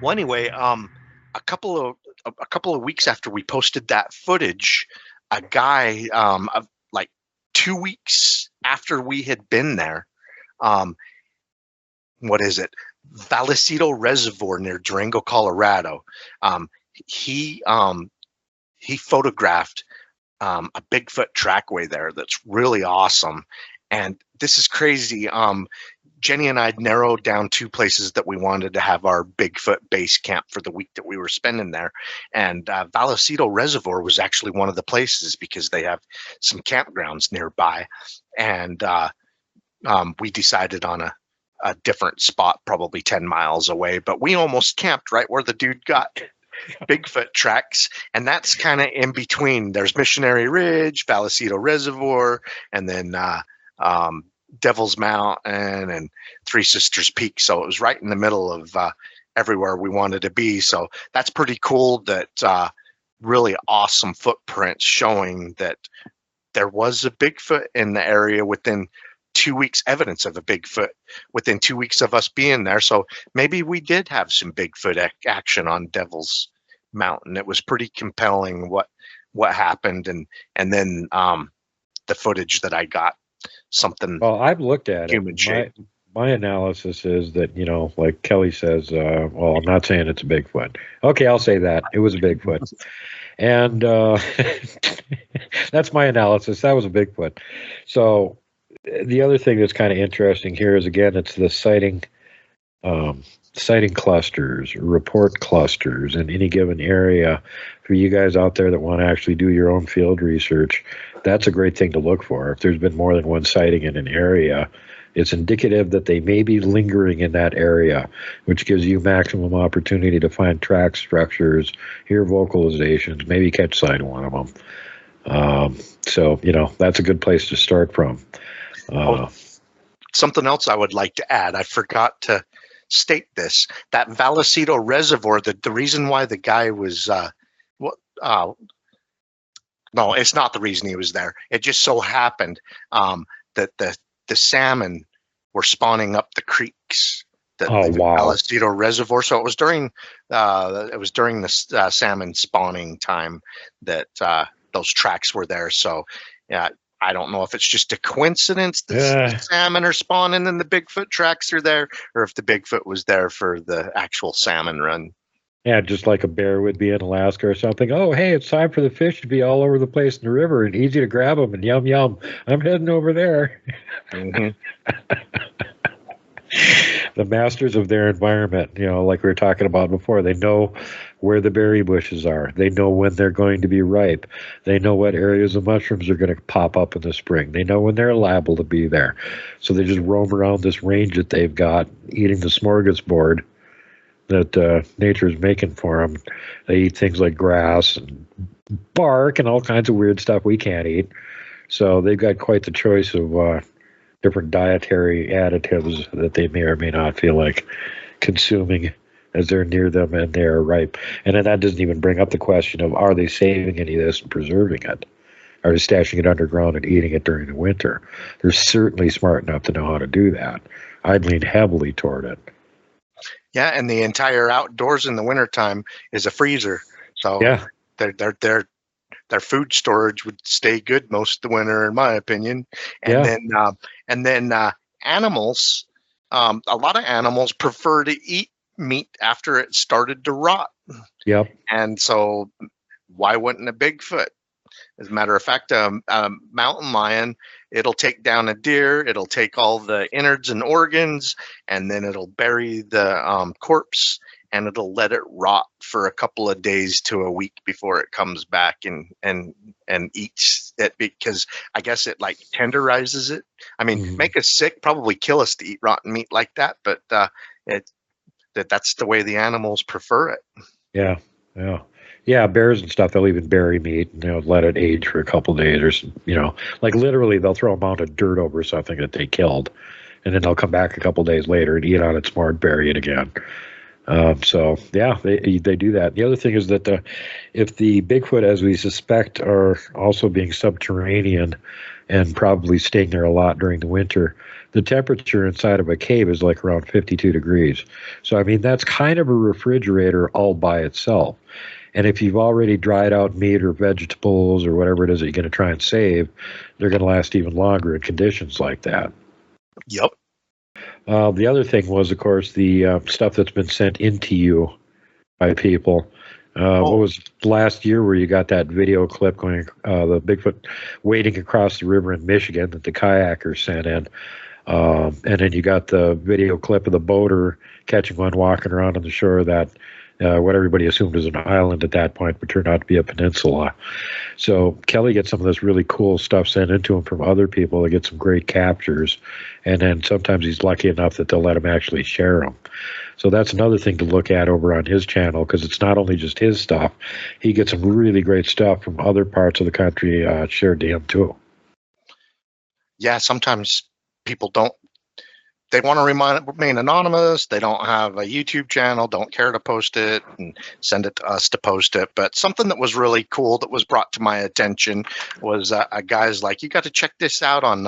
Well, anyway, a couple of weeks after we posted that footage, a guy, like 2 weeks after we had been there, what is it? Vallecito Reservoir near Durango, Colorado. He photographed a Bigfoot trackway there that's really awesome, and this is crazy. Jenny and I had narrowed down 2 places that we wanted to have our Bigfoot base camp for the week that we were spending there. And Vallecito Reservoir was actually one of the places because they have some campgrounds nearby. And we decided on a different spot, probably 10 miles away. But we almost camped right where the dude got Bigfoot tracks, and that's kind of in between. There's Missionary Ridge, Vallecito Reservoir, and then Devil's Mountain and Three Sisters Peak. So it was right in the middle of everywhere we wanted to be. So that's pretty cool. That really awesome footprints showing that there was a Bigfoot in the area within 2 weeks, evidence of a Bigfoot within 2 weeks of us being there. So maybe we did have some Bigfoot action on Devil's Mountain. It was pretty compelling what happened, and then the footage that I got, something. Well, I've looked at human it. shape. My analysis is that, like Kelly says, well, I'm not saying it's a Bigfoot. Okay, I'll say that. It was a Bigfoot. And that's my analysis. That was a Bigfoot. So the other thing that's kind of interesting here is, again, it's the sighting clusters, report clusters in any given area. For you guys out there that want to actually do your own field research, that's a great thing to look for. If there's been more than one sighting in an area, it's indicative that they may be lingering in that area, which gives you maximum opportunity to find track structures, hear vocalizations, maybe catch sight of one of them. So, that's a good place to start from. Something else I would like to add, I forgot to state this, that Vallecito Reservoir, the reason why the guy was, no, it's not the reason he was there. It just so happened that the salmon were spawning up the creeks. Wow. Vallecito Reservoir. So it was during the salmon spawning time that those tracks were there. So yeah, I don't know if it's just a coincidence that the salmon are spawning and the Bigfoot tracks are there, or if the Bigfoot was there for the actual salmon run. Yeah, just like a bear would be in Alaska or something. Oh, hey, it's time for the fish to be all over the place in the river and easy to grab them, and yum, yum. I'm heading over there. Mm-hmm. The masters of their environment, like we were talking about before, they know where the berry bushes are. They know when they're going to be ripe. They know what areas of mushrooms are going to pop up in the spring. They know when they're liable to be there. So they just roam around this range that they've got, eating the smorgasbord that nature is making for them. They eat things like grass and bark and all kinds of weird stuff we can't eat. So they've got quite the choice of different dietary additives that they may or may not feel like consuming as they're near them and they're ripe. And then that doesn't even bring up the question of, are they saving any of this and preserving it? Are they stashing it underground and eating it during the winter? They're certainly smart enough to know how to do that. I'd lean heavily toward it. Yeah, and the entire outdoors in the wintertime is a freezer. So yeah, their food storage would stay good most of the winter, in my opinion. And then animals, a lot of animals prefer to eat meat after it started to rot. Yep. And so why wouldn't a Bigfoot? As a matter of fact, a mountain lion, it'll take down a deer, it'll take all the innards and organs, and then it'll bury the corpse, and it'll let it rot for a couple of days to a week before it comes back and eats it, because I guess it like tenderizes it. I mean, make us sick, probably kill us to eat rotten meat like that, but that's the way the animals prefer it. Yeah, yeah. Yeah, bears and stuff, they'll even bury meat and let it age for a couple of days, or like literally they'll throw a mound of dirt over something that they killed, and then they'll come back a couple of days later and eat on its mark, bury it again. So yeah, they do that. The other thing is that if the Bigfoot, as we suspect, are also being subterranean and probably staying there a lot during the winter, the temperature inside of a cave is like around 52 degrees. So I mean, that's kind of a refrigerator all by itself. And if you've already dried out meat or vegetables or whatever it is that you're going to try and save, they're going to last even longer in conditions like that. Yep. The other thing was, of course, the stuff that's been sent into you by people. What was last year where you got that video clip going, the Bigfoot wading across the river in Michigan that the kayakers sent in. And then you got the video clip of the boater catching one walking around on the shore of that what everybody assumed was an island at that point, but turned out to be a peninsula. So Kelly gets some of this really cool stuff sent into him from other people to get some great captures. And then sometimes he's lucky enough that they'll let him actually share them. So that's another thing to look at over on his channel, because it's not only just his stuff. He gets some really great stuff from other parts of the country shared to him too. Yeah, sometimes people don't. They want to remain anonymous. They don't have a YouTube channel, don't care to post it and send it to us to post it. But something that was really cool that was brought to my attention was a guy's like, you got to check this out on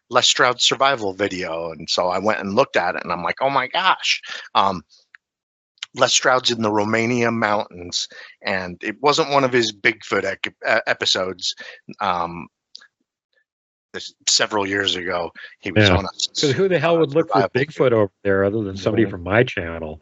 Les Stroud's survival video. And so I went and looked at it and I'm like, oh my gosh. Les Stroud's in the Romania mountains, and it wasn't one of his Bigfoot episodes. Several years ago, he was on a. Because who the hell would look for Bigfoot over there other than somebody from my channel?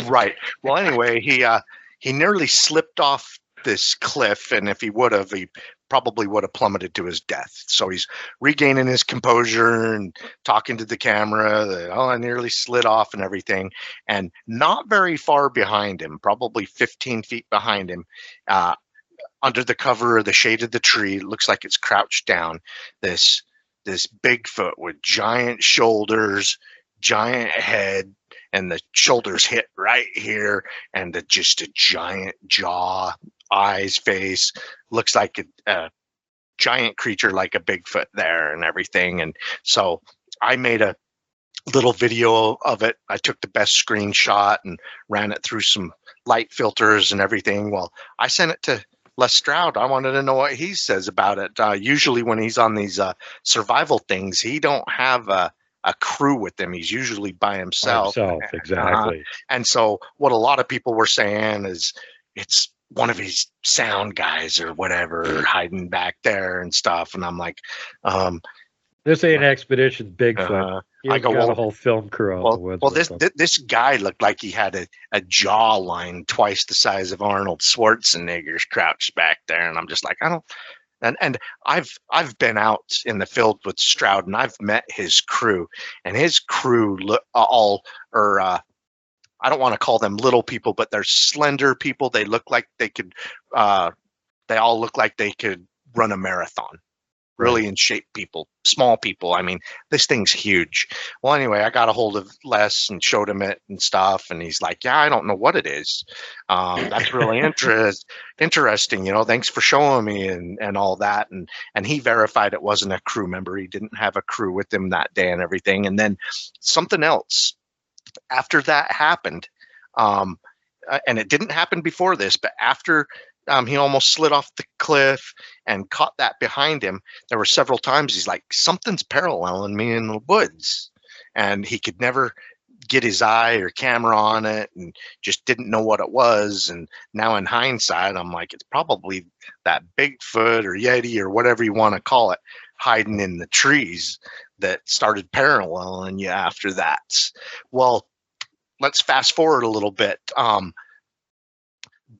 Right. Well, anyway, he nearly slipped off this cliff, and if he would have, he probably would have plummeted to his death. So he's regaining his composure and talking to the camera that, oh, I nearly slid off and everything. And not very far behind him, probably 15 feet behind him, under the cover of the shade of the tree, it looks like it's crouched down, this Bigfoot with giant shoulders, giant head, and the shoulders hit right here, and just a giant jaw, eyes, face. Looks like a giant creature like a Bigfoot there and everything. And so I made a little video of it. I took the best screenshot and ran it through some light filters and everything. Well, I sent it to Les Stroud. I wanted to know what he says about it. Usually when he's on these survival things, he don't have a crew with him. He's usually by himself. Exactly. And so what a lot of people were saying is it's one of his sound guys or whatever hiding back there and stuff. And I'm like, this ain't Expedition Bigfoot. I got a whole film crew out the woods. Well, this guy looked like he had a jawline twice the size of Arnold Schwarzenegger's crouched back there, and I'm just like, I don't. And I've been out in the field with Stroud, and I've met his crew, and his crew I don't want to call them little people, but they're slender people. They look like they could. They all look like they could run a marathon. Really in shape people, small people. I mean, this thing's huge. Well, anyway, I got a hold of Les and showed him it and stuff. And he's like, yeah, I don't know what it is. That's really interesting. You know, thanks for showing me and all that. And he verified it wasn't a crew member. He didn't have a crew with him that day and everything. And then something else after that happened. And it didn't happen before this, but after he almost slid off the cliff and caught that behind him. There were several times he's like, something's paralleling me in the woods. And he could never get his eye or camera on it and just didn't know what it was. And now in hindsight, I'm like, it's probably that Bigfoot or Yeti or whatever you want to call it hiding in the trees that started paralleling you after that. Well, let's fast forward a little bit.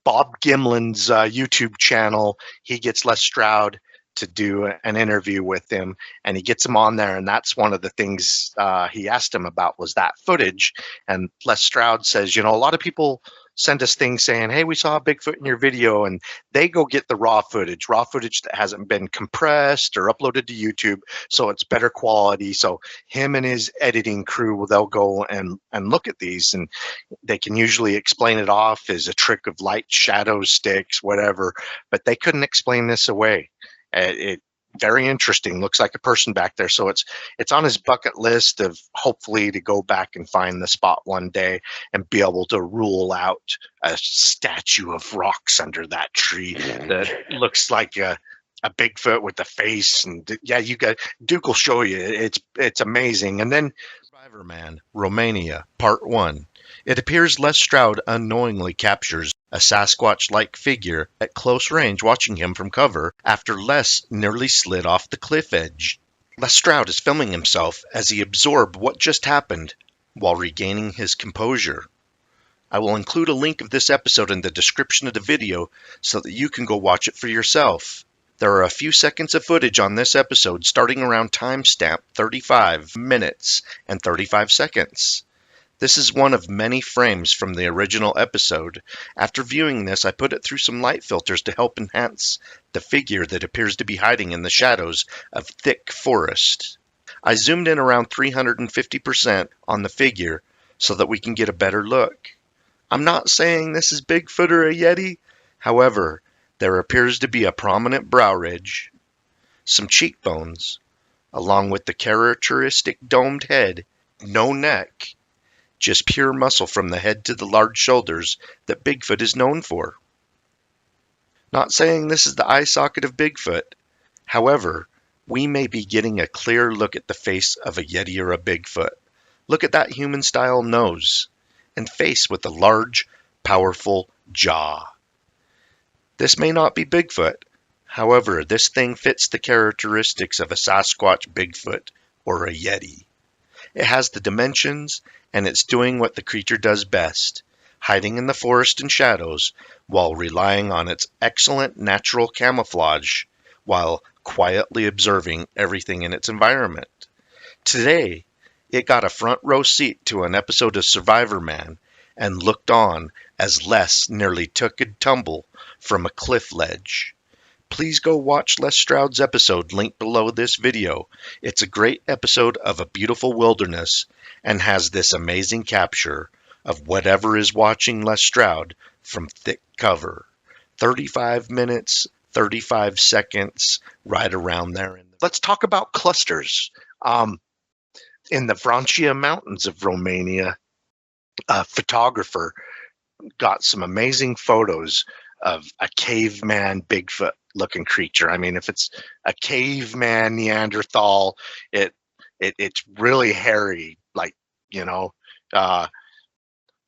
Bob Gimlin's YouTube channel, he gets Les Stroud to do an interview with him, and he gets him on there, and that's one of the things he asked him about was that footage. And Les Stroud says, you know, a lot of people send us things saying, hey, we saw a Bigfoot in your video, and they go get the raw footage that hasn't been compressed or uploaded to YouTube, so it's better quality. So him and his editing crew, they'll go and look at these, and they can usually explain it off as a trick of light, shadow, sticks, whatever, but they couldn't explain this away. It very interesting. Looks like a person back there. So it's on his bucket list of hopefully to go back and find the spot one day and be able to rule out a statue of rocks under that tree that looks like a Bigfoot with the face. And yeah, Duke will show you. It's amazing. And then Survivor Man, Romania, Part 1. It appears Les Stroud unknowingly captures a Sasquatch-like figure at close range watching him from cover after Les nearly slid off the cliff edge. Les Stroud is filming himself as he absorbed what just happened while regaining his composure. I will include a link of this episode in the description of the video so that you can go watch it for yourself. There are a few seconds of footage on this episode starting around timestamp 35 minutes and 35 seconds. This is one of many frames from the original episode. After viewing this, I put it through some light filters to help enhance the figure that appears to be hiding in the shadows of thick forest. I zoomed in around 350% on the figure so that we can get a better look. I'm not saying this is Bigfoot or a Yeti. However, there appears to be a prominent brow ridge, some cheekbones, along with the characteristic domed head, no neck, just pure muscle from the head to the large shoulders that Bigfoot is known for. Not saying this is the eye socket of Bigfoot. However, we may be getting a clear look at the face of a Yeti or a Bigfoot. Look at that human-style nose and face with a large, powerful jaw. This may not be Bigfoot. However, this thing fits the characteristics of a Sasquatch, Bigfoot, or a Yeti. It has the dimensions, and it's doing what the creature does best, hiding in the forest and shadows while relying on its excellent natural camouflage while quietly observing everything in its environment. Today, it got a front row seat to an episode of Survivor Man and looked on as Les nearly took a tumble from a cliff ledge. Please go watch Les Stroud's episode linked below this video. It's a great episode of a beautiful wilderness and has this amazing capture of whatever is watching Les Stroud from thick cover. 35 minutes, 35 seconds, right around there. Let's talk about clusters. In the Vrancia Mountains of Romania, a photographer got some amazing photos of a caveman Bigfoot looking creature. I mean, if it's a caveman Neanderthal, it's really hairy, like,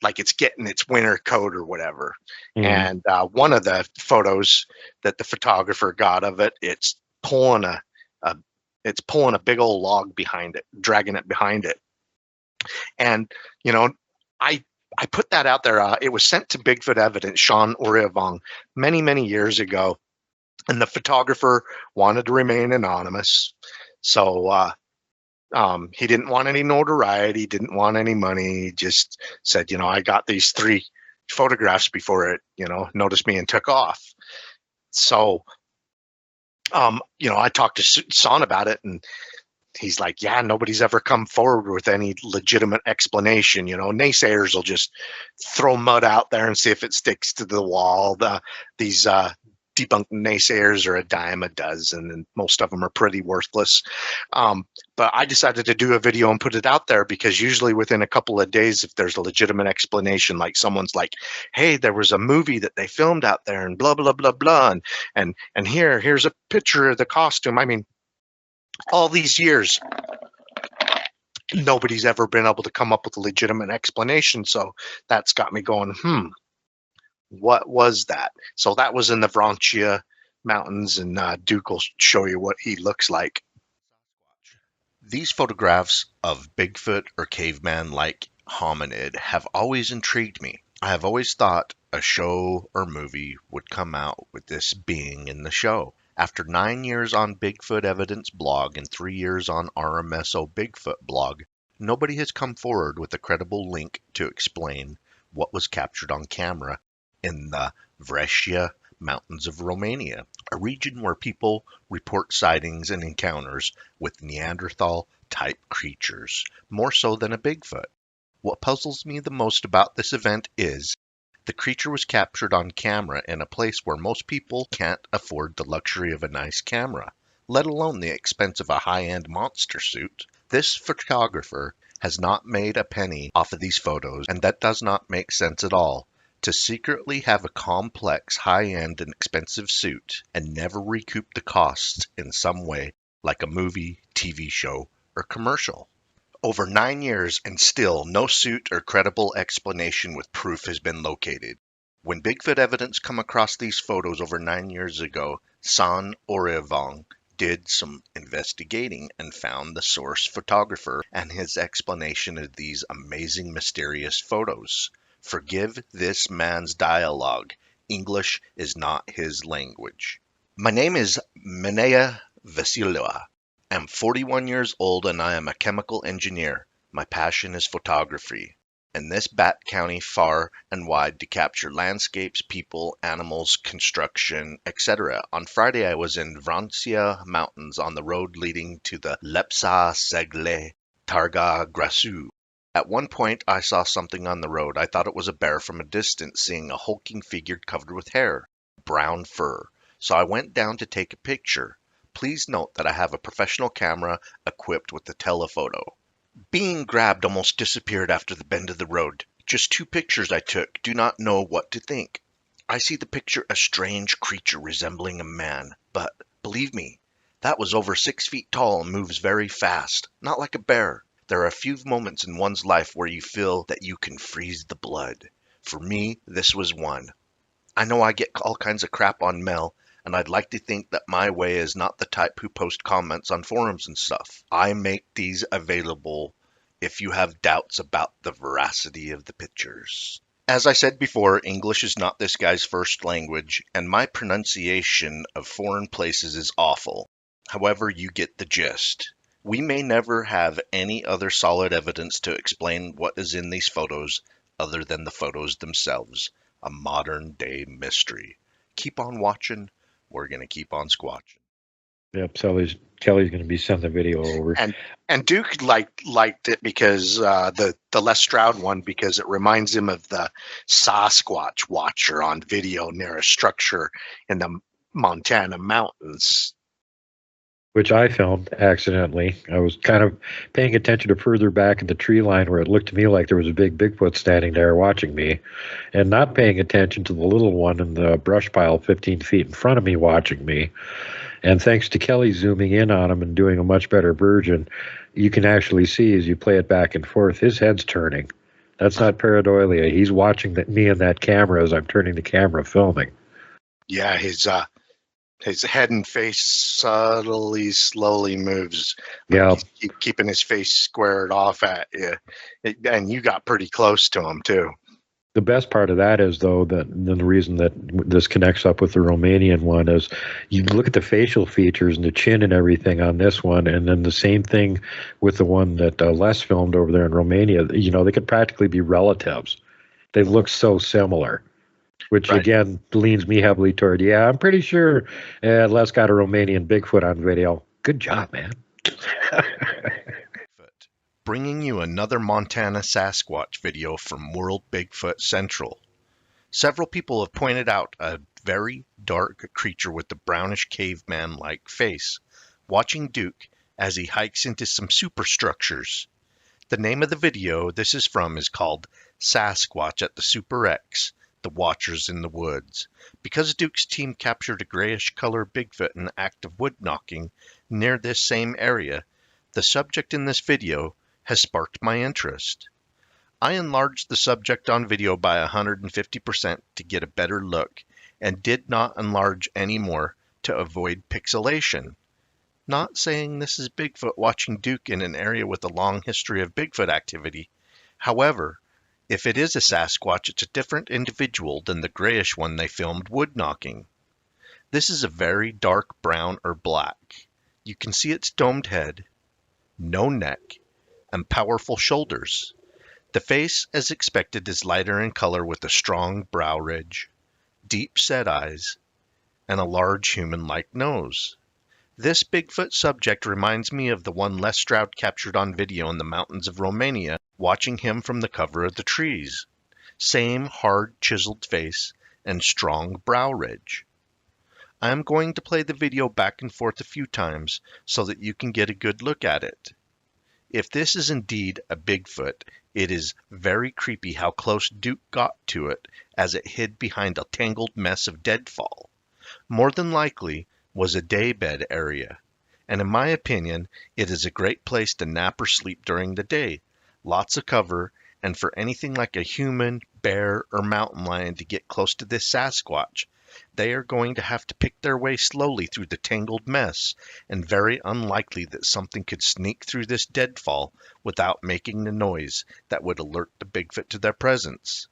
like it's getting its winter coat or whatever. And one of the photos that the photographer got of it, it's pulling a big old log behind it, dragging it behind it. And I put that out there. It was sent to Bigfoot Evidence, Sean Orevong, many years ago, and the photographer wanted to remain anonymous. So he didn't want any notoriety, didn't want any money. He just said, I got these 3 photographs before it, noticed me and took off. So, I talked to Sean about it, and he's like, yeah, nobody's ever come forward with any legitimate explanation. Naysayers will just throw mud out there and see if it sticks to the wall. These debunked naysayers are a dime a dozen, and most of them are pretty worthless. But I decided to do a video and put it out there because usually within a couple of days, if there's a legitimate explanation, like someone's like, hey, there was a movie that they filmed out there and blah, blah, blah, blah. And here's a picture of the costume. I mean, all these years, nobody's ever been able to come up with a legitimate explanation. So that's got me going, what was that? So that was in the Vrancia Mountains, and Duke will show you what he looks like. These photographs of Bigfoot or caveman-like hominid have always intrigued me. I have always thought a show or movie would come out with this being in the show. After 9 years on Bigfoot Evidence blog and 3 years on RMSO Bigfoot blog, nobody has come forward with a credible link to explain what was captured on camera in the Vrancia Mountains of Romania, a region where people report sightings and encounters with Neanderthal-type creatures, more so than a Bigfoot. What puzzles me the most about this event is the creature was captured on camera in a place where most people can't afford the luxury of a nice camera, let alone the expense of a high-end monster suit. This photographer has not made a penny off of these photos, and that does not make sense at all. To secretly have a complex, high-end, and expensive suit and never recoup the costs in some way, like a movie, TV show, or commercial. Over 9 years and still no suit or credible explanation with proof has been located. When Bigfoot Evidence come across these photos over 9 years ago, San Orevong did some investigating and found the source photographer and his explanation of these amazing, mysterious photos. Forgive this man's dialogue. English is not his language. My name is Minea Vasilieva. I'm 41 years old and I am a chemical engineer. My passion is photography. in this bat county far and wide to capture landscapes, people, animals, construction, etc. On Friday, I was in Vrancia Mountains on the road leading to the Lepsa Segle Targa Grasu. At one point, I saw something on the road. I thought it was a bear from a distance, seeing a hulking figure covered with hair, brown fur. So I went down to take a picture. Please note that I have a professional camera equipped with a telephoto. Being grabbed almost disappeared after the bend of the road. Just 2 pictures I took. Do not know what to think. I see the picture a strange creature resembling a man, but believe me, that was over 6 feet tall and moves very fast, not like a bear. There are a few moments in one's life where you feel that you can freeze the blood. For me, this was one. I know I get all kinds of crap on Mel, and I'd like to think that my way is not the type who post comments on forums and stuff. I make these available if you have doubts about the veracity of the pictures. As I said before, English is not this guy's first language, and my pronunciation of foreign places is awful. However, you get the gist. We may never have any other solid evidence to explain what is in these photos other than the photos themselves. A modern-day mystery. Keep on watching. We're going to keep on squatching. Yep, Kelly's going to be sending the video over. And Duke liked it because the Les Stroud one, because it reminds him of the Sasquatch watcher on video near a structure in the Montana mountains. Which I filmed accidentally. I was kind of paying attention to further back in the tree line where it looked to me like there was a big Bigfoot standing there watching me, and not paying attention to the little one in the brush pile 15 feet in front of me watching me. And thanks to Kelly zooming in on him and doing a much better version, you can actually see as you play it back and forth, his head's turning. That's not pareidolia. He's watching me and that camera as I'm turning the camera filming. Yeah, his head and face slowly moves. Yeah. He's keeping his face squared off at you. And you got pretty close to him, too. The best part of that is, though, that the reason that this connects up with the Romanian one is you look at the facial features and the chin and everything on this one, and then the same thing with the one that Les filmed over there in Romania. You know, they could practically be relatives. They look so similar, which, Right. again, leans me heavily toward, yeah, I'm pretty sure Les got a Romanian Bigfoot on video. Good job, man. Bringing you another Montana Sasquatch video from World Bigfoot Central. Several people have pointed out a very dark creature with a brownish caveman-like face, watching Duke as he hikes into some superstructures. The name of the video this is from is called Sasquatch at the Super X, The Watchers in the Woods. Because Duke's team captured a grayish color Bigfoot in the act of wood knocking near this same area, the subject in this video has sparked my interest. I enlarged the subject on video by 150% to get a better look and did not enlarge any more to avoid pixelation. Not saying this is Bigfoot watching Duke in an area with a long history of Bigfoot activity. However, if it is a Sasquatch, it's a different individual than the grayish one they filmed wood knocking. This is a very dark brown or black. You can see its domed head, no neck, and powerful shoulders. The face, as expected, is lighter in color with a strong brow ridge, deep set eyes, and a large human-like nose. This Bigfoot subject reminds me of the one Les Stroud captured on video in the mountains of Romania, watching him from the cover of the trees. Same hard, chiseled face and strong brow ridge. I am going to play the video back and forth a few times so that you can get a good look at it. If this is indeed a Bigfoot, it is very creepy how close Duke got to it as it hid behind a tangled mess of deadfall. More than likely was a daybed area, and in my opinion, it is a great place to nap or sleep during the day. Lots of cover, and for anything like a human, bear, or mountain lion to get close to this Sasquatch, they are going to have to pick their way slowly through the tangled mess, and very unlikely that something could sneak through this deadfall without making the noise that would alert the Bigfoot to their presence.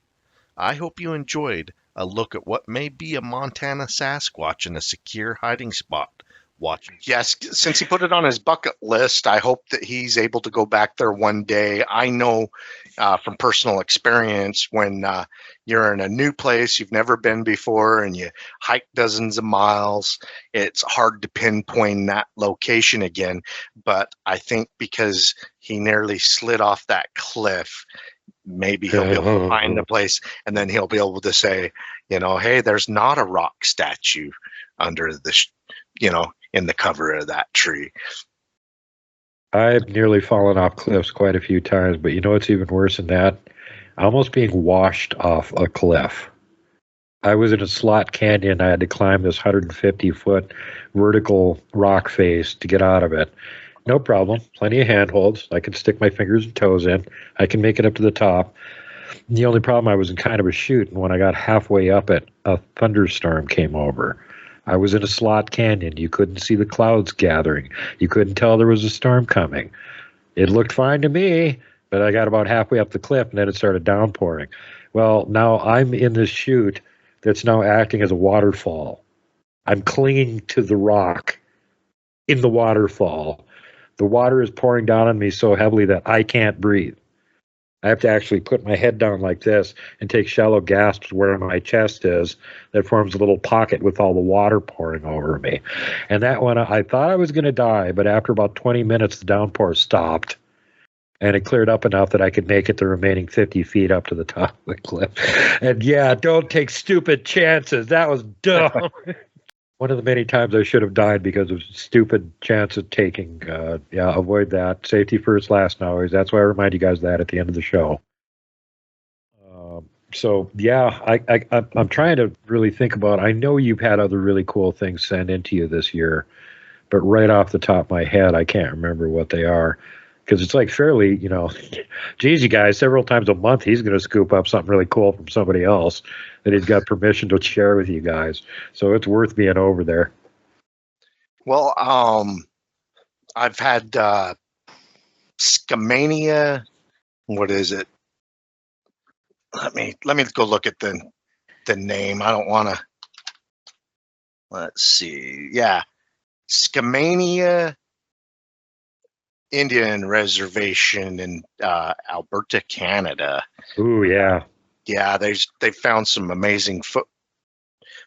I hope you enjoyed a look at what may be a Montana Sasquatch in a secure hiding spot watching. Yes, since he put it on his bucket list, I hope that he's able to go back there one day. I know from personal experience when you're in a new place you've never been before and you hike dozens of miles, it's hard to pinpoint that location again. But I think because he nearly slid off that cliff, maybe he'll be able to find the place, and then he'll be able to say, hey, there's not a rock statue under the, in the cover of that tree. I've nearly fallen off cliffs quite a few times, but you know what's even worse than that? Almost being washed off a cliff. I was in a slot canyon. I had to climb this 150-foot vertical rock face to get out of it. No problem. Plenty of handholds. I can stick my fingers and toes in. I can make it up to the top. The only problem, I was in kind of a chute, and when I got halfway up it, a thunderstorm came over. I was in a slot canyon. You couldn't see the clouds gathering. You couldn't tell there was a storm coming. It looked fine to me, but I got about halfway up the cliff, and then it started downpouring. Well, now I'm in this chute that's now acting as a waterfall. I'm clinging to the rock in the waterfall. The water is pouring down on me so heavily that I can't breathe. I have to actually put my head down like this and take shallow gasps where my chest is. That forms a little pocket with all the water pouring over me. And that one, I thought I was going to die, but after about 20 minutes, the downpour stopped. And it cleared up enough that I could make it the remaining 50 feet up to the top of the cliff. And yeah, don't take stupid chances. That was dumb. One of the many times I should have died because of stupid chance of taking. Avoid that. Safety first, last now. That's why I remind you guys that at the end of the show. I'm trying to really think about, I know you've had other really cool things sent into you this year, but right off the top of my head, I can't remember what they are. Because it's like fairly, geez, you guys, several times a month, he's going to scoop up something really cool from somebody else that he's got permission to share with you guys. So it's worth being over there. Well, I've had Scamania. What is it? Let me go look at the name. I don't want to. Let's see. Yeah, Scamania Indian Reservation in Alberta, Canada. Ooh, yeah. Yeah, they found some amazing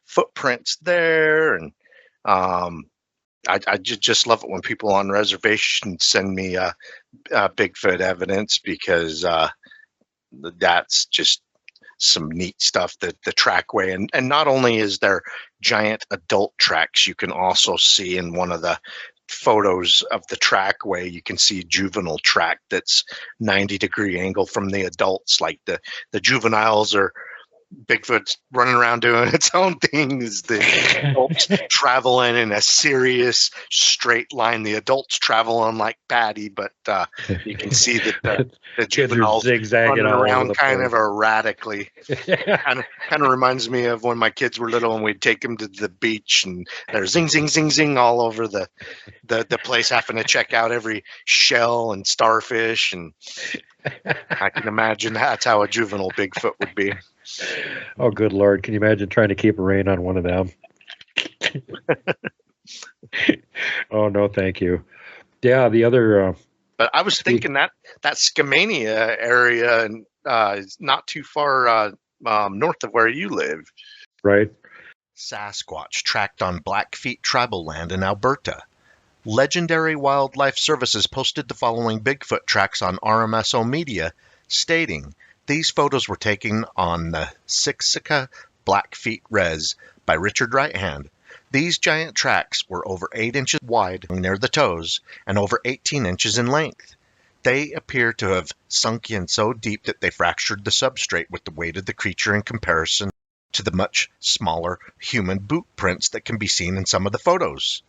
footprints there, and I just love it when people on reservations send me Bigfoot evidence, because that's just some neat stuff. The trackway, and not only is there giant adult tracks, you can also see in one of the photos of the trackway, you can see juvenile track that's 90-degree angle from the adults. Like the juveniles are Bigfoot's running around doing its own thing, is the adults traveling in a serious straight line. The adults travel on like Patty, but you can see that the juveniles zigzagging running around kind place. of erratically. kind of reminds me of when my kids were little and we'd take them to the beach and they're zing, zing, zing, zing all over the place, having to check out every shell and starfish. And I can imagine that's how a juvenile Bigfoot would be. Oh, good Lord. Can you imagine trying to keep a rein on one of them? Oh, no, thank you. Yeah, the other... but I was thinking that Scamania area is not too far north of where you live. Right. Sasquatch tracked on Blackfeet tribal land in Alberta. Legendary Wildlife Services posted the following Bigfoot tracks on RMSO Media, stating, "These photos were taken on the Siksika Blackfeet Res by Richard Righthand. These giant tracks were over 8 inches wide near the toes and over 18 inches in length. They appear to have sunk in so deep that they fractured the substrate with the weight of the creature in comparison to the much smaller human boot prints that can be seen in some of the photos.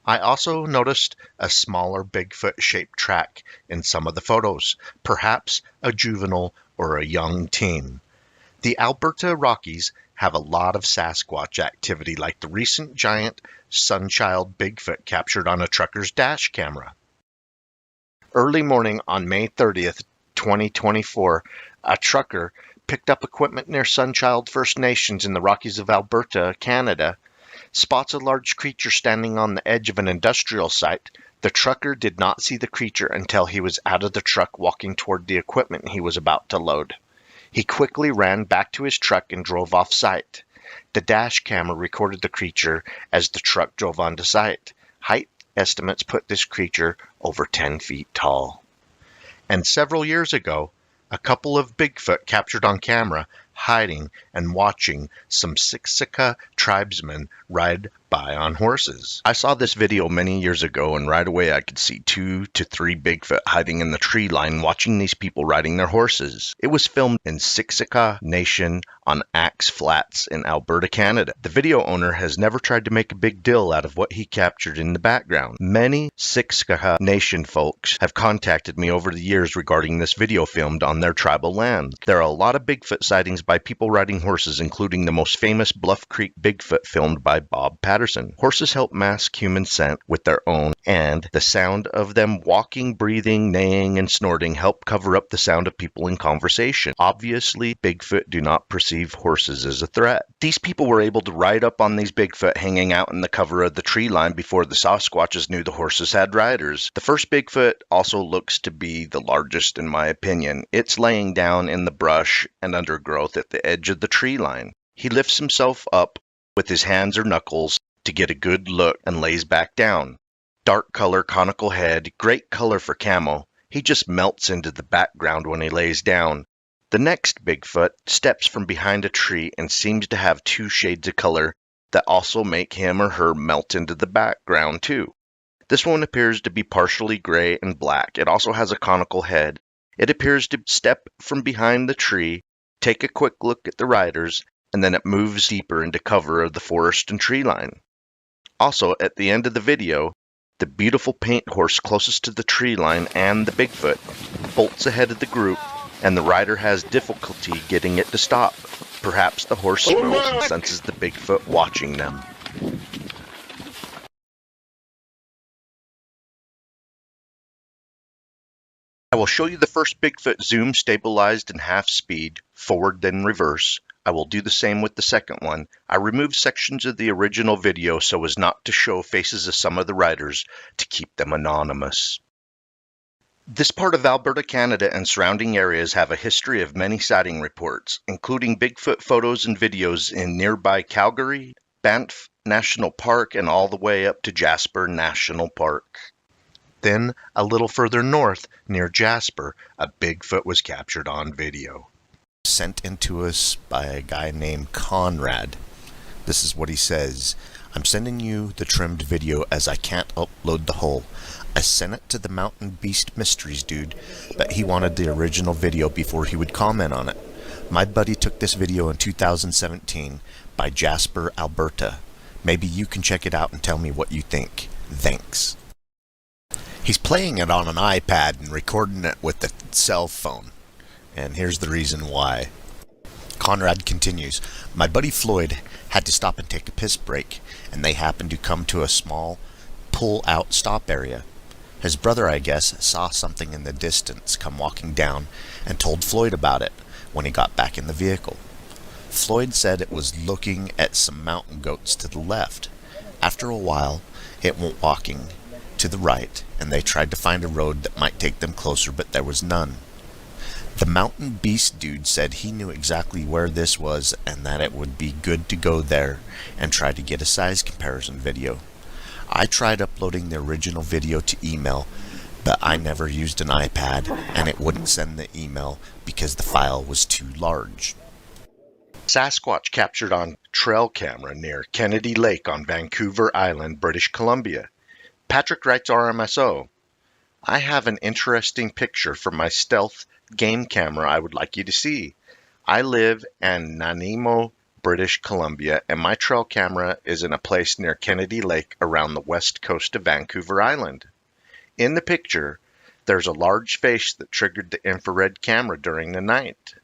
I also noticed a smaller Bigfoot-shaped track in some of the photos, perhaps a juvenile or a young teen. The Alberta Rockies have a lot of Sasquatch activity, like the recent giant Sunchild Bigfoot captured on a trucker's dash camera. Early morning on May 30th, 2024, a trucker picked up equipment near Sunchild First Nations in the Rockies of Alberta, Canada. spots a large creature standing on the edge of an industrial site. The trucker did not see the creature until he was out of the truck walking toward the equipment he was about to load. He quickly ran back to his truck and drove off site. The dash camera recorded the creature as the truck drove onto site. Height estimates put this creature over 10 feet tall. And several years ago, a couple of Bigfoot captured on camera hiding and watching some Siksika tribesmen ride by on horses. I saw this video many years ago, and right away I could see 2 to 3 Bigfoot hiding in the tree line watching these people riding their horses. It was filmed in Siksika Nation on Axe Flats in Alberta, Canada. The video owner has never tried to make a big deal out of what he captured in the background. Many Siksika Nation folks have contacted me over the years regarding this video filmed on their tribal land. There are a lot of Bigfoot sightings by people riding horses, including the most famous Bluff Creek Bigfoot filmed by Bob Patterson. Horses help mask human scent with their own, and the sound of them walking, breathing, neighing, and snorting help cover up the sound of people in conversation. Obviously, Bigfoot do not perceive horses as a threat. These people were able to ride up on these Bigfoot hanging out in the cover of the tree line before the Sasquatches knew the horses had riders. The first Bigfoot also looks to be the largest in my opinion. It's laying down in the brush and undergrowth at the edge of the tree line. He lifts himself up with his hands or knuckles to get a good look and lays back down. Dark color, conical head, great color for camo. He just melts into the background when he lays down. The next Bigfoot steps from behind a tree and seems to have 2 shades of color that also make him or her melt into the background too. This one appears to be partially gray and black. It also has a conical head. It appears to step from behind the tree, take a quick look at the riders, and then it moves deeper into cover of the forest and tree line. Also, at the end of the video, the beautiful paint horse closest to the tree line and the Bigfoot bolts ahead of the group, and the rider has difficulty getting it to stop. Perhaps the horse smells and senses the Bigfoot watching them. I will show you the first Bigfoot zoom stabilized in half speed, forward then reverse. I will do the same with the second one. I removed sections of the original video so as not to show faces of some of the riders to keep them anonymous. This part of Alberta, Canada and surrounding areas have a history of many sighting reports, including Bigfoot photos and videos in nearby Calgary, Banff National Park, and all the way up to Jasper National Park. Then, a little further north, near Jasper, a Bigfoot was captured on video. Sent in to us by a guy named Conrad. This is what he says. I'm sending you the trimmed video as I can't upload the whole. I sent it to the Mountain Beast Mysteries dude, but he wanted the original video before he would comment on it. My buddy took this video in 2017 by Jasper, Alberta. Maybe you can check it out and tell me what you think. Thanks. He's playing it on an iPad and recording it with a cell phone. And here's the reason why. Conrad continues, my buddy Floyd had to stop and take a piss break, and they happened to come to a small pull-out stop area. His brother, I guess, saw something in the distance come walking down and told Floyd about it when he got back in the vehicle. Floyd said it was looking at some mountain goats to the left. After a while, it went walking to the right, and they tried to find a road that might take them closer, but there was none. The Mountain Beast dude said he knew exactly where this was and that it would be good to go there and try to get a size comparison video. I tried uploading the original video to email, but I never used an iPad and it wouldn't send the email because the file was too large. Sasquatch captured on trail camera near Kennedy Lake on Vancouver Island, British Columbia. Patrick writes RMSO. I have an interesting picture from my stealth game camera I would like you to see. I live in Nanaimo, British Columbia, and my trail camera is in a place near Kennedy Lake around the west coast of Vancouver Island. In the picture, there's a large face that triggered the infrared camera during the night.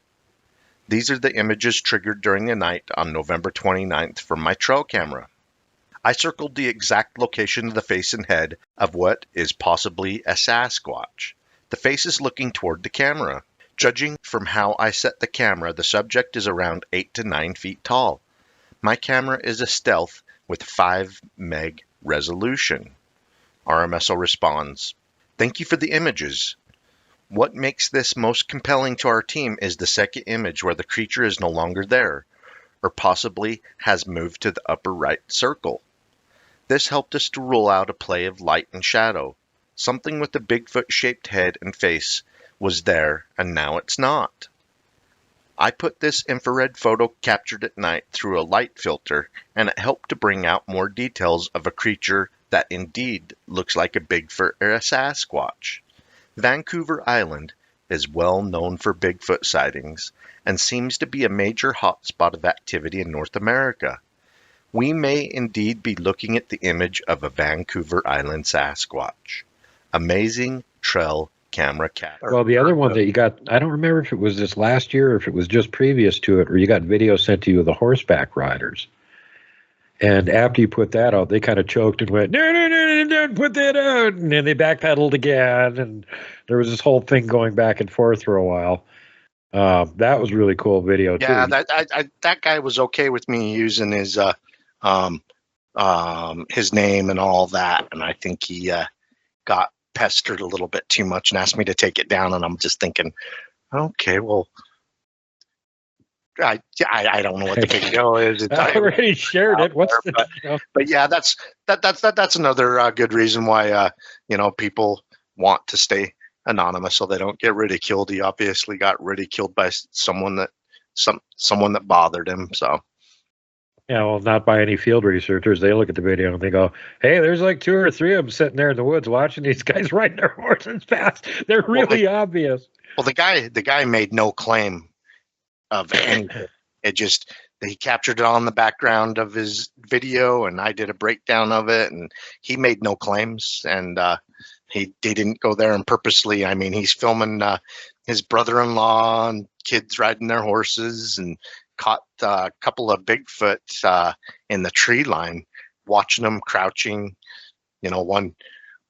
These are the images triggered during the night on November 29th from my trail camera. I circled the exact location of the face and head of what is possibly a Sasquatch. The face is looking toward the camera. Judging from how I set the camera, the subject is around 8 to 9 feet tall. My camera is a stealth with 5 meg resolution. RMSO responds, "Thank you for the images. What makes this most compelling to our team is the second image where the creature is no longer there, or possibly has moved to the upper right circle. This helped us to rule out a play of light and shadow. Something with a Bigfoot-shaped head and face was there, and now it's not. I put this infrared photo captured at night through a light filter, and it helped to bring out more details of a creature that indeed looks like a Bigfoot or a Sasquatch. Vancouver Island is well known for Bigfoot sightings and seems to be a major hotspot of activity in North America. We may indeed be looking at the image of a Vancouver Island Sasquatch. Amazing trail camera cat." Well, the other one that you got, I don't remember if it was this last year or if it was just previous to it, where you got video sent to you of the horseback riders. And after you put that out, they kind of choked and went, no, no, no, no, don't put that out. And then they backpedaled again. And there was this whole thing going back and forth for a while. That was really cool video, too. Yeah, that guy was okay with me using his name and all that. And I think he got pestered a little bit too much and asked me to take it down. And I'm just thinking, okay, well, I don't know what the big deal is. I already shared it. What's the but yeah, that's another good reason why people want to stay anonymous so they don't get ridiculed. He obviously got ridiculed by someone that bothered him. So yeah, well, not by any field researchers. They look at the video and they go, "Hey, there's like 2 or 3 of them sitting there in the woods watching these guys riding their horses past. They're really obvious." Well, the guy made no claim of anything. He captured it on the background of his video, and I did a breakdown of it, and he made no claims, and he didn't go there and purposely. I mean, he's filming his brother-in-law and kids riding their horses, and caught a couple of Bigfoot in the tree line, watching them crouching.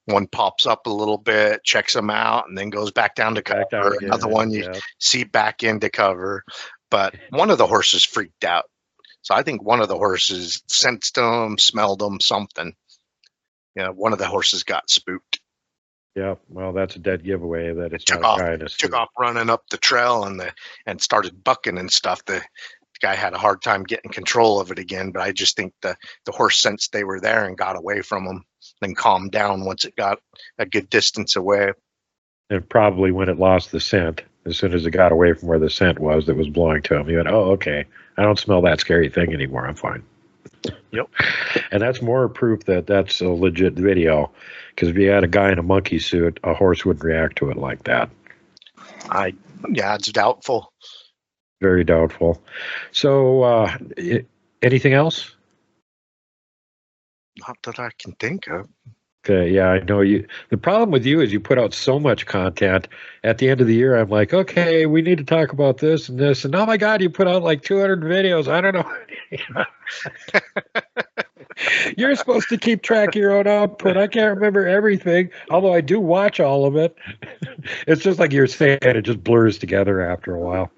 One pops up a little bit, checks them out, and then goes back down to cover. Another one you see back into cover. But one of the horses freaked out. So I think one of the horses sensed them, smelled them, something. One of the horses got spooked. Yeah, well, that's a dead giveaway that it's not a guy in a suit. Took off running up the trail and started bucking and stuff. The guy had a hard time getting control of it again, but I just think the horse sensed they were there and got away from them, then calmed down once it got a good distance away. And probably when it lost the scent, as soon as it got away from where the scent was that was blowing to him, he went, "Oh, okay, I don't smell that scary thing anymore. I'm fine." Yep. And that's more proof that that's a legit video, because if you had a guy in a monkey suit, a horse wouldn't react to it like that. It's doubtful. Very doubtful. So, anything else? Not that I can think of. Okay, yeah, I know you. The problem with you is you put out so much content. At the end of the year, I'm like, okay, we need to talk about this and this. And oh my God, you put out like 200 videos. I don't know. You're supposed to keep track of your own output. I can't remember everything, although I do watch all of it. It's just like you're saying, it just blurs together after a while.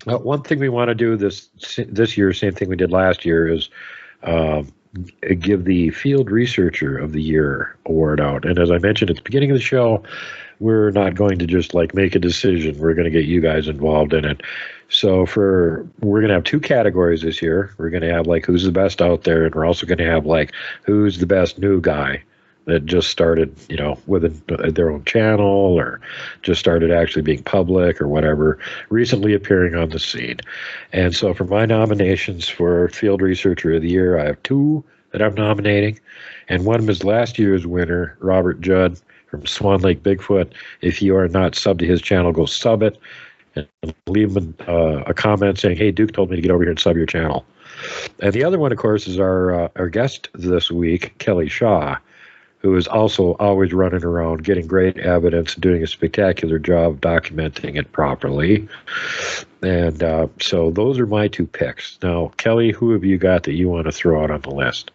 One thing we want to do this year, same thing we did last year, is give the Field Researcher of the Year award out. And as I mentioned at the beginning of the show, we're not going to just like make a decision. We're going to get you guys involved in it. So we're going to have 2 categories this year. We're going to have like who's the best out there, and we're also going to have like who's the best new guy that just started, with their own channel or just started actually being public or whatever, recently appearing on the scene. And so for my nominations for Field Researcher of the Year, I have 2 that I'm nominating. And one is last year's winner, Robert Judd from Swan Lake Bigfoot. If you are not subbed to his channel, go sub it and leave him a comment saying, "Hey, Duke told me to get over here and sub your channel." And the other one, of course, is our guest this week, Kelly Shaw, who is also always running around getting great evidence, doing a spectacular job documenting it properly. And so those are my 2 picks. Now, Kelly, who have you got that you want to throw out on the list?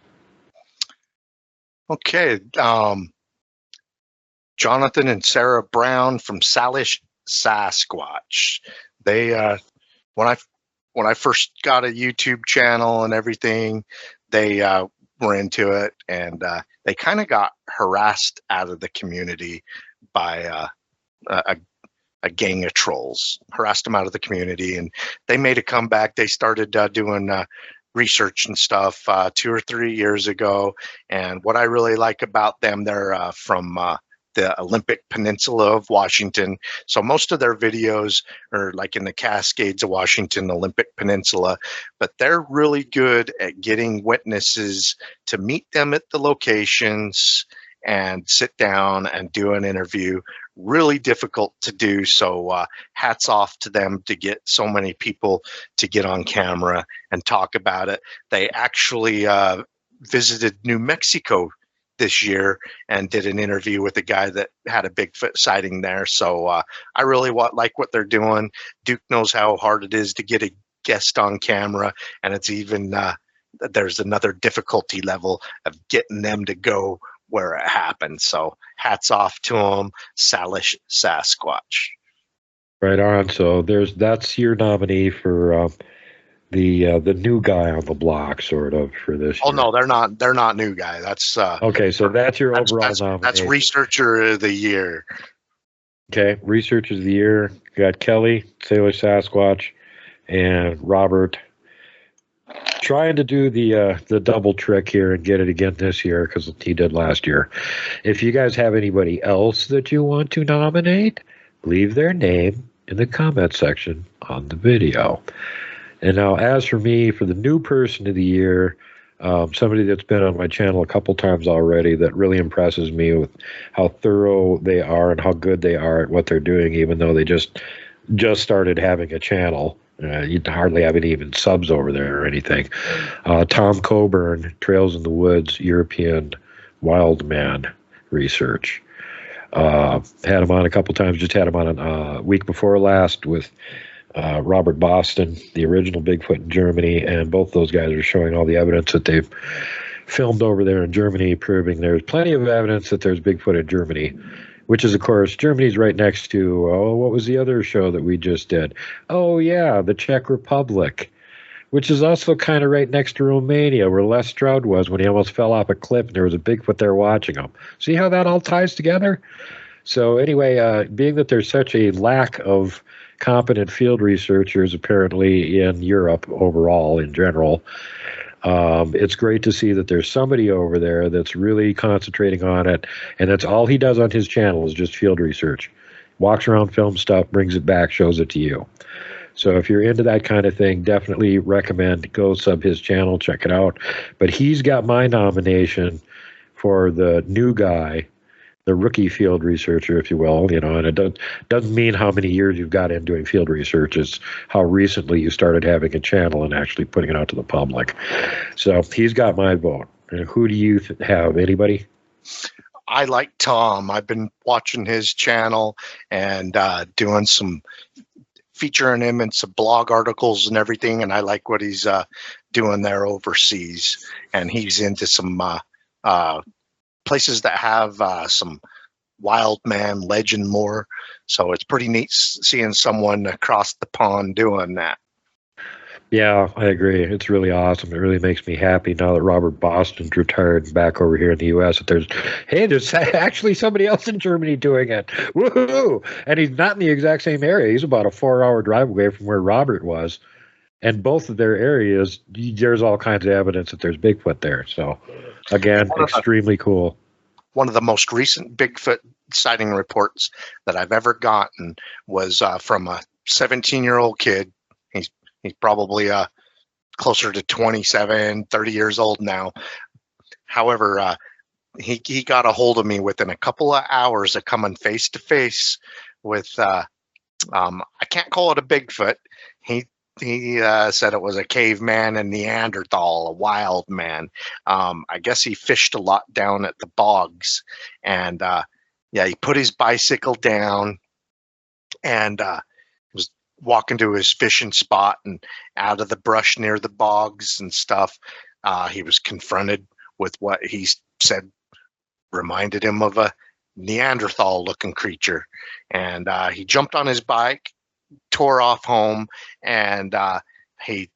Okay. Jonathan and Sarah Brown from Wasatch, Sasquatch. They, when I when I first got a YouTube channel and everything, they were into it, and they kind of got harassed out of the community by a gang of trolls. Harassed them out of the community, and they made a comeback. They started doing research and stuff 2 or 3 years ago. And what I really like about them, they're from the Olympic Peninsula of Washington. So most of their videos are like in the Cascades of Washington, Olympic Peninsula, but they're really good at getting witnesses to meet them at the locations and sit down and do an interview. Really difficult to do. So hats off to them to get so many people to get on camera and talk about it. They actually visited New Mexico this year and did an interview with a guy that had a Bigfoot sighting there. So I really like what they're doing. Duke knows how hard it is to get a guest on camera, and it's even there's another difficulty level of getting them to go where it happened. So hats off to them, Wasatch Sasquatch. Right on. So that's your nominee for the new guy on the block, sort of, for this Oh year. no, they're not new guy. That's Okay, so that's your overall nomination. That's Researcher of the Year. Okay, Researchers of the Year. Got Kelly, Sailor Sasquatch, and Robert trying to do the double trick here and get it again this year, because he did last year. If you guys have anybody else that you want to nominate, leave their name in the comment section on the video. And now, as for me, for the new person of the year, somebody that's been on my channel a couple times already that really impresses me with how thorough they are and how good they are at what they're doing, even though they just started having a channel. You hardly have any even subs over there or anything. Tom Coburn, Trails in the Woods, European Wild Man Research. Had him on a couple times. Just had him on a week before last with Robert Boston, the original Bigfoot in Germany, and both those guys are showing all the evidence that they've filmed over there in Germany, proving there's plenty of evidence that there's Bigfoot in Germany, which is, of course, Germany's right next to, what was the other show that we just did? Oh, yeah, the Czech Republic, which is also kind of right next to Romania, where Les Stroud was when he almost fell off a cliff and there was a Bigfoot there watching him. See how that all ties together? So anyway, being that there's such a lack of competent field researchers apparently in Europe overall in general, it's great to see that there's somebody over there that's really concentrating on it, and that's all he does on his channel is just field research. Walks around, films stuff, brings it back, shows it to you. So if you're into that kind of thing, definitely recommend go sub his channel, check it out. But he's got my nomination for the new guy, the rookie field researcher, if you will, and it doesn't mean how many years you've got in doing field research. It's how recently you started having a channel and actually putting it out to the public. So he's got my vote. And who do you have? Anybody? I like Tom. I've been watching his channel and doing some featuring him in some blog articles and everything, and I like what he's doing there overseas. And he's into some places that have some wild man legend lore. So it's pretty neat seeing someone across the pond doing that. Yeah, I agree. It's really awesome. It really makes me happy now that Robert Boston's retired and back over here in the U.S. that there's actually somebody else in Germany doing it. Woohoo! And he's not in the exact same area. He's about a 4-hour drive away from where Robert was. And both of their areas, there's all kinds of evidence that there's Bigfoot there. So, again, extremely cool. One of the most recent Bigfoot sighting reports that I've ever gotten was from a 17-year-old kid. He's probably closer to 27, 30 years old now. However, he got a hold of me within a couple of hours of coming face to face with, I can't call it a Bigfoot. He said it was a caveman and Neanderthal, a wild man. I guess he fished a lot down at the bogs, and he put his bicycle down and was walking to his fishing spot, and out of the brush near the bogs and stuff, he was confronted with what he said reminded him of a Neanderthal-looking creature, and he jumped on his bike, tore off home, and he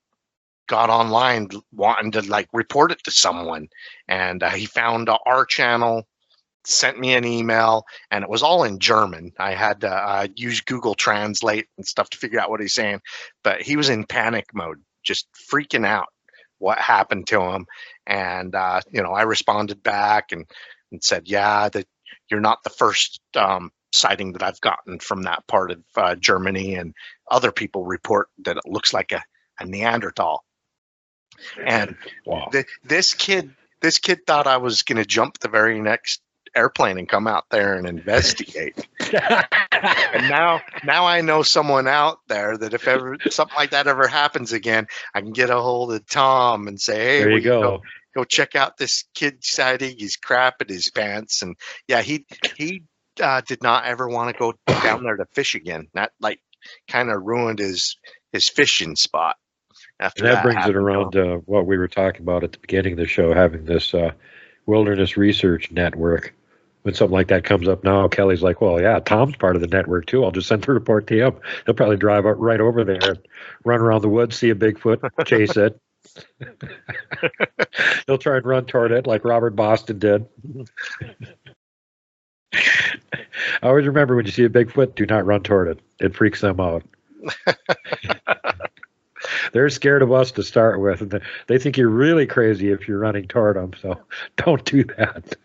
got online wanting to like report it to someone, and he found our channel, sent me an email, and it was all in German. I had to use Google Translate and stuff to figure out what he's saying, but he was in panic mode, just freaking out what happened to him. And I responded back and said, yeah, that you're not the first sighting that I've gotten from that part of Germany, and other people report that it looks like a Neanderthal. And Wow. this kid thought I was going to jump the very next airplane and come out there and investigate. And now I know someone out there that if ever something like that ever happens again, I can get a hold of Tom and say, hey, There you go. Go check out this kid sighting. He's crapping his pants. And yeah, he did not ever want to go down there to fish again. That like kind of ruined his fishing spot. After that brings it around to what we were talking about at the beginning of the show, having this wilderness research network. When something like that comes up now, Kelly's like, well, yeah, Tom's part of the network too. I'll just send the report to him. He'll probably drive right over there and run around the woods, see a Bigfoot, chase it. He'll try and run toward it like Robert Boston did. I always remember, when you see a Bigfoot, do not run toward it. It freaks them out. They're scared of us to start with, and they think you're really crazy if you're running toward them, so don't do that.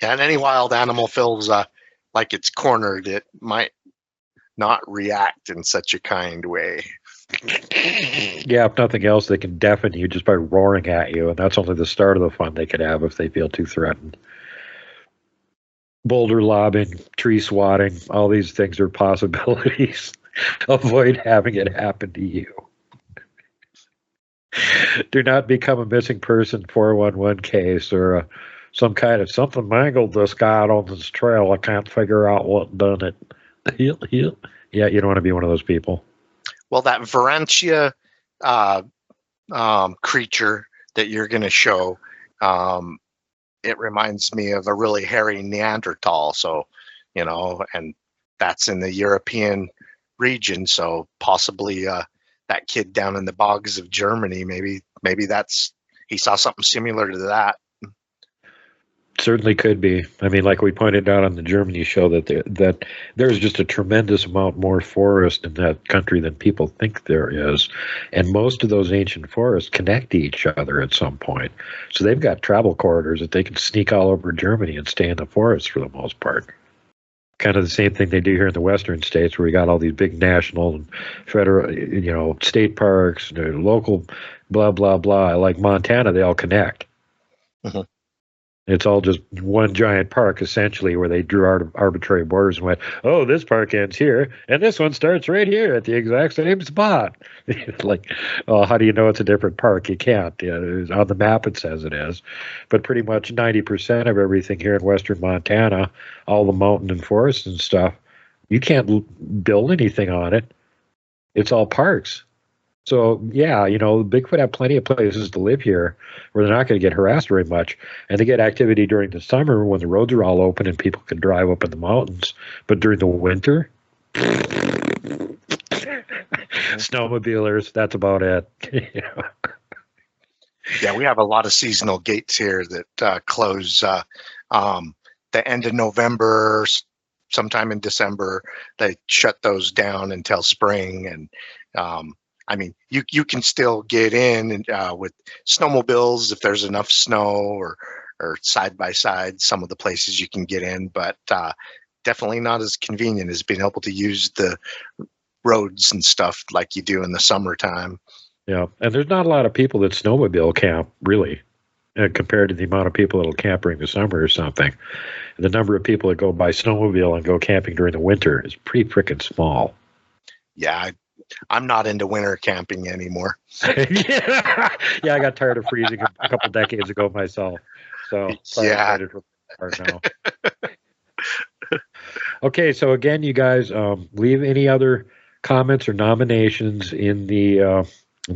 Yeah, and any wild animal feels like it's cornered, it might not react in such a kind way. Yeah, if nothing else, they can deafen you just by roaring at you, and that's only the start of the fun they could have if they feel too threatened. Boulder lobbing, tree swatting, all these things are possibilities. Avoid having it happen to you. Do not become a missing person 411 case, or some kind of something mangled this guy out on this trail. I can't figure out what done it. Yeah, you don't want to be one of those people. Well, that Varantia creature that you're going to show, it reminds me of a really hairy Neanderthal. So, and that's in the European region. So possibly that kid down in the bogs of Germany, maybe he saw something similar to that. Certainly could be. I mean, like we pointed out on the Germany show, that there's just a tremendous amount more forest in that country than people think there is. And most of those ancient forests connect to each other at some point. So they've got travel corridors that they can sneak all over Germany and stay in the forest for the most part. Kind of the same thing they do here in the western states, where we got all these big national and federal, state parks, local, blah, blah, blah. Like Montana, they all connect. Mm-hmm. It's all just one giant park, essentially, where they drew arbitrary borders and went, oh, this park ends here, and this one starts right here at the exact same spot. It's like, oh, how do you know it's a different park? You can't. On the map it says it is. But pretty much 90% of everything here in western Montana, all the mountain and forest and stuff, you can't build anything on it. It's all parks. So, yeah, Bigfoot have plenty of places to live here where they're not going to get harassed very much. And they get activity during the summer when the roads are all open and people can drive up in the mountains. But during the winter, snowmobilers, that's about it. Yeah, we have a lot of seasonal gates here that close the end of November, sometime in December. They shut those down until spring. And I mean, you can still get in and, with snowmobiles if there's enough snow, or side by side. Some of the places you can get in, but definitely not as convenient as being able to use the roads and stuff like you do in the summertime. Yeah, and there's not a lot of people that snowmobile camp, really, compared to the amount of people that'll camp during the summer or something. The number of people that go by snowmobile and go camping during the winter is pretty freaking small. Yeah, I'm not into winter camping anymore. Yeah, I got tired of freezing a couple decades ago myself. So yeah. Now. Okay, so again, you guys, leave any other comments or nominations in the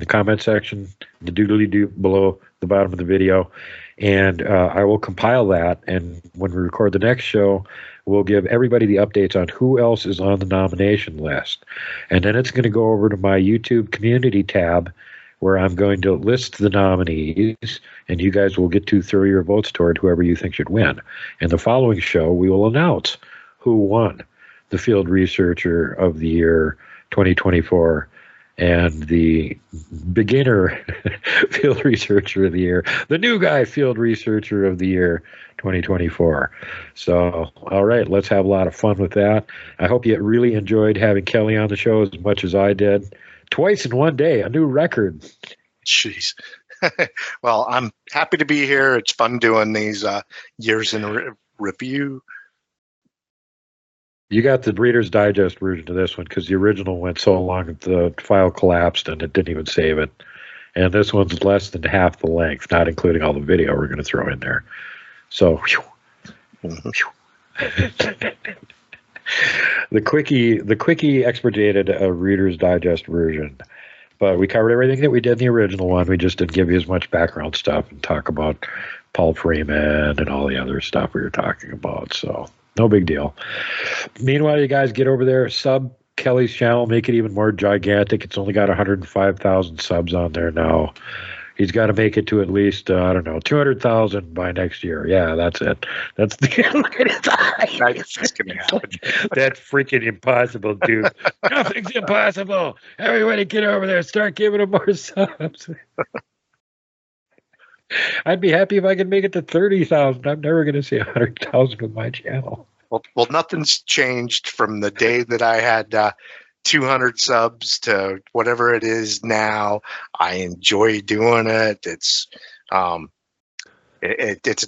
comment section, the doodly-doo below the bottom of the video, and I will compile that. And when we record the next show, we'll give everybody the updates on who else is on the nomination list. And then it's going to go over to my YouTube community tab where I'm going to list the nominees, and you guys will get to throw your votes toward whoever you think should win. In the following show, we will announce who won the Field Researcher of the Year 2024 and the Beginner Field Researcher of the Year, the New Guy Field Researcher of the Year 2024. So, all right, let's have a lot of fun with that. I hope you really enjoyed having Kelly on the show as much as I did. Twice in one day, a new record. Jeez. Well, I'm happy to be here. It's fun doing these years in review. You got the Reader's Digest version of this one because the original went so long that the file collapsed and it didn't even save it. And this one's less than half the length, not including all the video we're going to throw in there. So, the quickie expurgated a Reader's Digest version. But we covered everything that we did in the original one. We just didn't give you as much background stuff and talk about Paul Freeman and all the other stuff we were talking about. So, no big deal. Meanwhile, you guys get over there, sub Kelly's channel, make it even more gigantic. It's only got 105,000 subs on there now. He's got to make it to at least, 200,000 by next year. Yeah, that's it. That's the That's going to happen. That's freaking impossible, dude. Nothing's impossible. Everybody get over there. Start giving him more subs. I'd be happy if I could make it to 30,000. I'm never going to see 100,000 with my channel. Well, nothing's changed from the day that I had 200 subs to whatever it is now. I enjoy doing it. It's an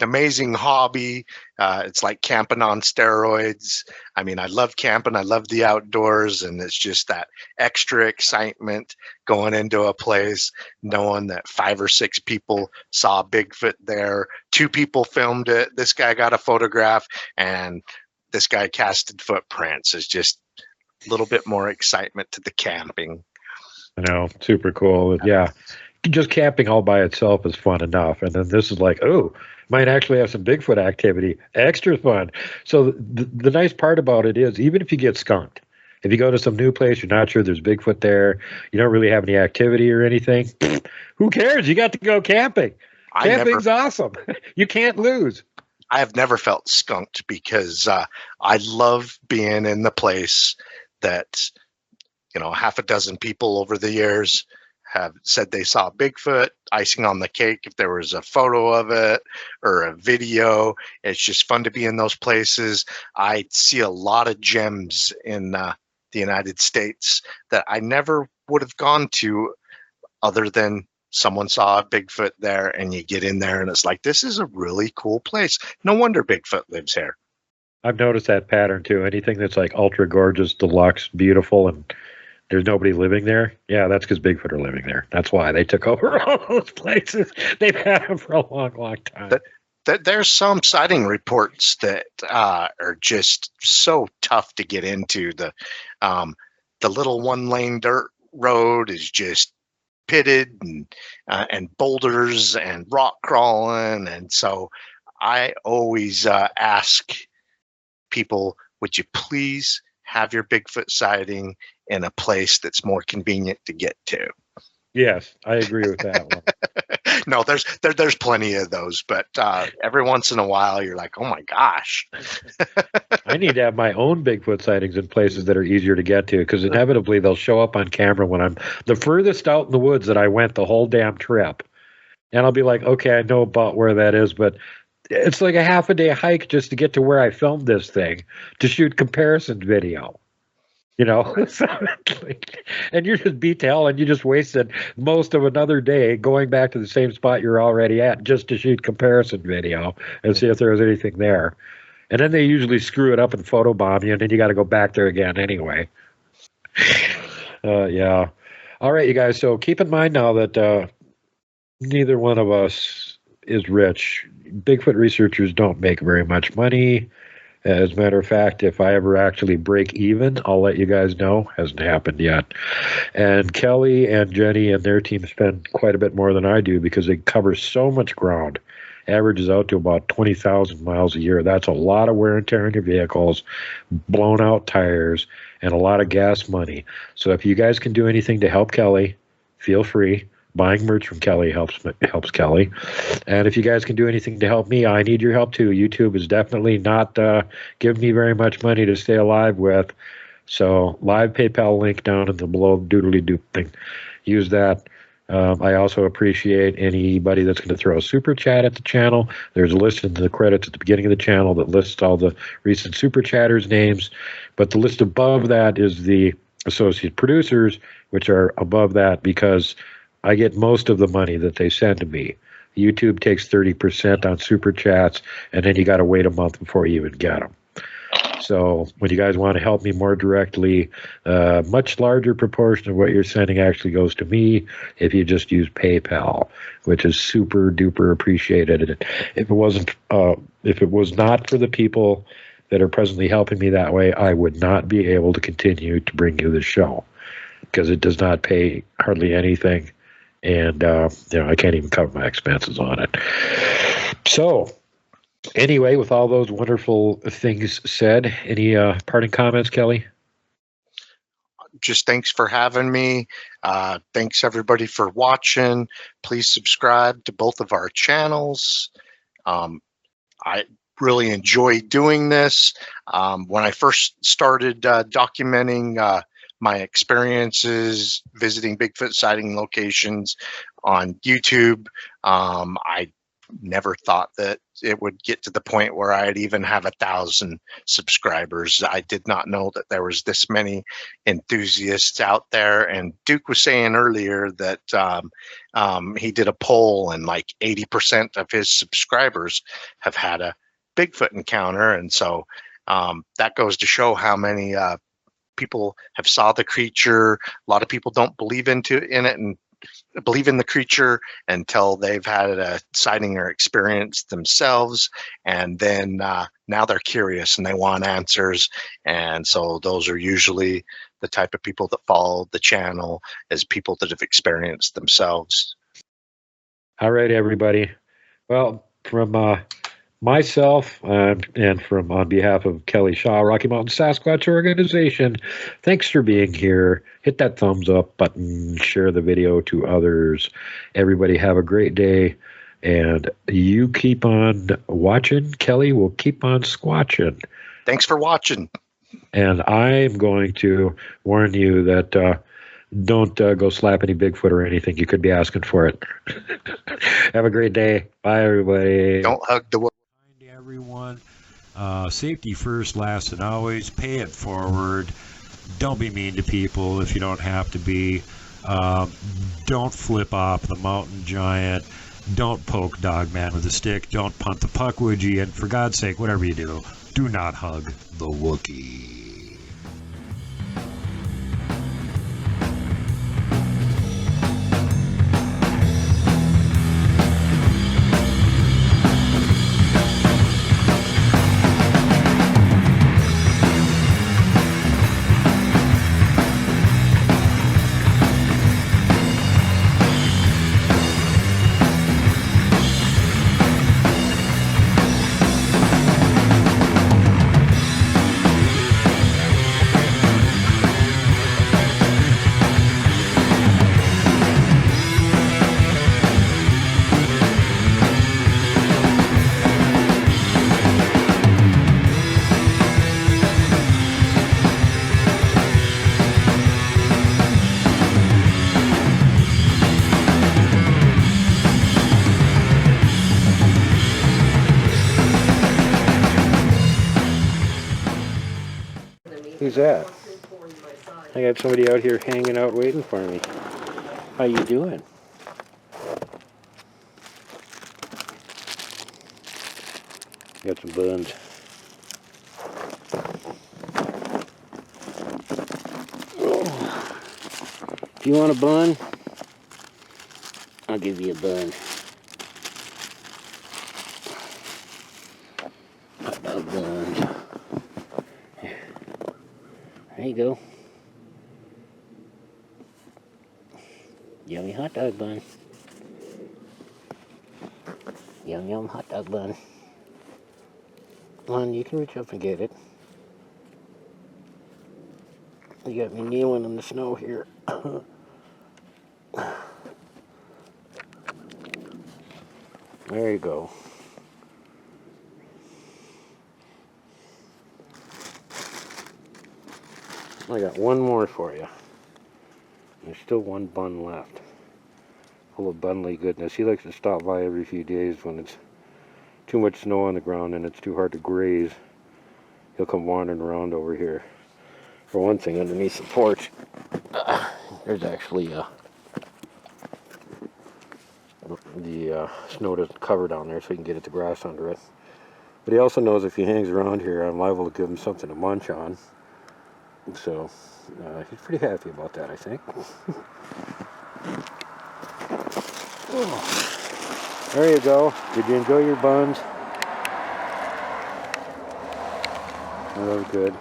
amazing hobby. It's like camping on steroids. I mean, I love camping. I love the outdoors, and it's just that extra excitement going into a place, knowing that 5 or 6 people saw Bigfoot there. 2 people filmed it. This guy got a photograph, and this guy casted footprints. It's just a little bit more excitement to the camping. I know, super cool. Yeah. Just camping all by itself is fun enough. And then this is like, oh, might actually have some Bigfoot activity. Extra fun. So the nice part about it is, even if you get skunked, if you go to some new place, you're not sure there's Bigfoot there, you don't really have any activity or anything, who cares? You got to go camping. Camping's awesome. You can't lose. I have never felt skunked because I love being in the place that, half a dozen people over the years have said they saw Bigfoot. Icing on the cake if there was a photo of it or a video. It's just fun to be in those places. I see a lot of gems in the United States that I never would have gone to other than someone saw a Bigfoot there, and you get in there and it's like, this is a really cool place. No wonder Bigfoot lives here. I've noticed that pattern too. Anything that's like ultra gorgeous, deluxe, beautiful, and there's nobody living there. Yeah, that's because Bigfoot are living there. That's why they took over all those places. They've had them for a long, long time. There's some sighting reports that are just so tough to get into. The little 1-lane dirt road is just pitted and boulders and rock crawling, and so I always ask people, would you please have your Bigfoot sighting in a place that's more convenient to get to? Yes, I agree with that one. No, there's plenty of those, but every once in a while you're like, oh my gosh. I need to have my own Bigfoot sightings in places that are easier to get to, because inevitably they'll show up on camera when I'm the furthest out in the woods that I went the whole damn trip. And I'll be like, okay, I know about where that is, but it's like a half a day hike just to get to where I filmed this thing to shoot comparison video. And you're just beat to hell, and you just wasted most of another day going back to the same spot you're already at just to shoot comparison video and see if there was anything there. And then they usually screw it up and photobomb you, and then you got to go back there again anyway. Yeah. All right, you guys. So keep in mind now that neither one of us is rich. Bigfoot researchers don't make very much money. As a matter of fact, if I ever actually break even, I'll let you guys know. Hasn't happened yet. And Kelly and Jenny and their team spend quite a bit more than I do because they cover so much ground averages out to about 20,000 miles a year. That's a lot of wear and tear on your vehicles, blown out tires, and a lot of gas money. So if you guys can do anything to help Kelly, feel free. Buying merch from Kelly helps Kelly. And if you guys can do anything to help me, I need your help too. YouTube is definitely not giving me very much money to stay alive with. So live PayPal link down in the below doodly doop thing. Use that. I also appreciate anybody that's going to throw a super chat at the channel. There's a list in the credits at the beginning of the channel that lists all the recent super chatters' names. But the list above that is the associate producers, which are above that because I get most of the money that they send to me. YouTube takes 30% on super chats, and then you got to wait a month before you even get them. So when you guys want to help me more directly, a much larger proportion of what you're sending actually goes to me if you just use PayPal, which is super duper appreciated. And if it was not for the people that are presently helping me that way, I would not be able to continue to bring you the show because it does not pay hardly anything. And, I can't even cover my expenses on it. So anyway, with all those wonderful things said, any parting comments, Kelly? Just thanks for having me. Thanks everybody for watching. Please subscribe to both of our channels. I really enjoy doing this. When I first started documenting my experiences visiting Bigfoot sighting locations on YouTube, I never thought that it would get to the point where I'd even have 1,000 subscribers. I did not know that there was this many enthusiasts out there. And Duke was saying earlier that he did a poll and like 80% of his subscribers have had a Bigfoot encounter. And so that goes to show how many people have saw the creature. A lot of people don't believe in it and believe in the creature until they've had a sighting or experience themselves, and then now they're curious and they want answers. And so those are usually the type of people that follow the channel, as people that have experienced themselves. All right, everybody. Well, from myself and from on behalf of Kelly Shaw, Rocky Mountain Sasquatch Organization, thanks for being here. Hit that thumbs up button, share the video to others. Everybody have a great day, and you keep on watching. Kelly will keep on squatching. Thanks for watching. And I'm going to warn you that don't go slap any Bigfoot or anything. You could be asking for it. Have a great day. Bye, everybody. Don't hug the Everyone, safety first, last, and always. Pay it forward. Don't be mean to people if you don't have to be. Don't flip off the mountain giant. Don't poke Dogman with a stick. Don't punt the puck, would you? And for God's sake, whatever you do not hug the Wookiee. Who's that? I got somebody out here hanging out waiting for me. How you doing? Got some buns. Oh. If you want a bun, I'll give you a bun. Hot dog buns. There you go. Yummy hot dog bun. Yum yum hot dog bun. Come on, you can reach up and get it. You got me kneeling in the snow here. There you go. I got one more for you. There's still one bun left. Full of bunly goodness. He likes to stop by every few days when it's too much snow on the ground and it's too hard to graze. He'll come wandering around over here. For one thing, underneath the porch, there's actually the snow doesn't cover down there, so he can get at the grass under it. But he also knows if he hangs around here, I'm liable to give him something to munch on. So he's pretty happy about that, I think. Oh, there you go. Did you enjoy your buns? Oh, that was good.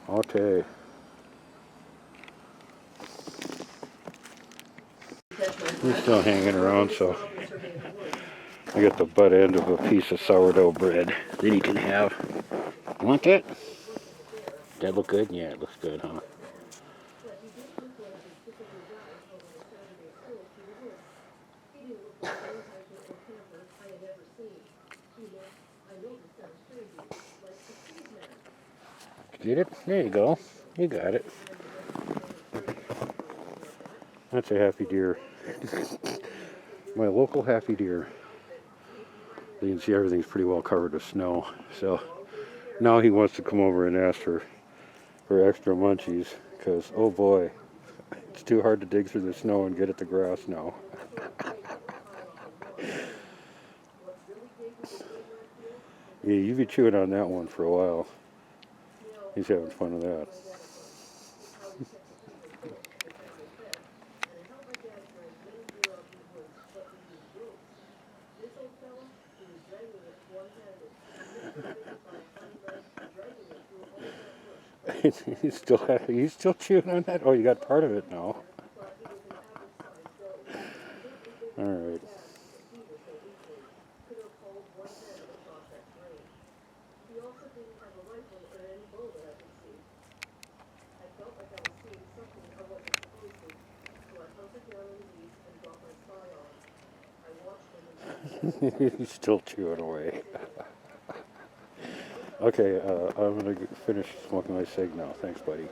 Okay. He's still hanging around, so I got the butt end of a piece of sourdough bread that he can have. Want that? Does that look good? Yeah, it looks good, huh? Get it? There you go. You got it. That's a happy deer. My local happy deer. You can see everything's pretty well covered with snow. So now he wants to come over and ask for extra munchies because, oh boy, it's too hard to dig through the snow and get at the grass now. Yeah, you've been chewing on that one for a while. He's having fun with that. He's still chewing on that? Oh, you got part of it now. All right. He's still chewing away. Okay, I'm going to finish smoking my cig now. Thanks, buddy.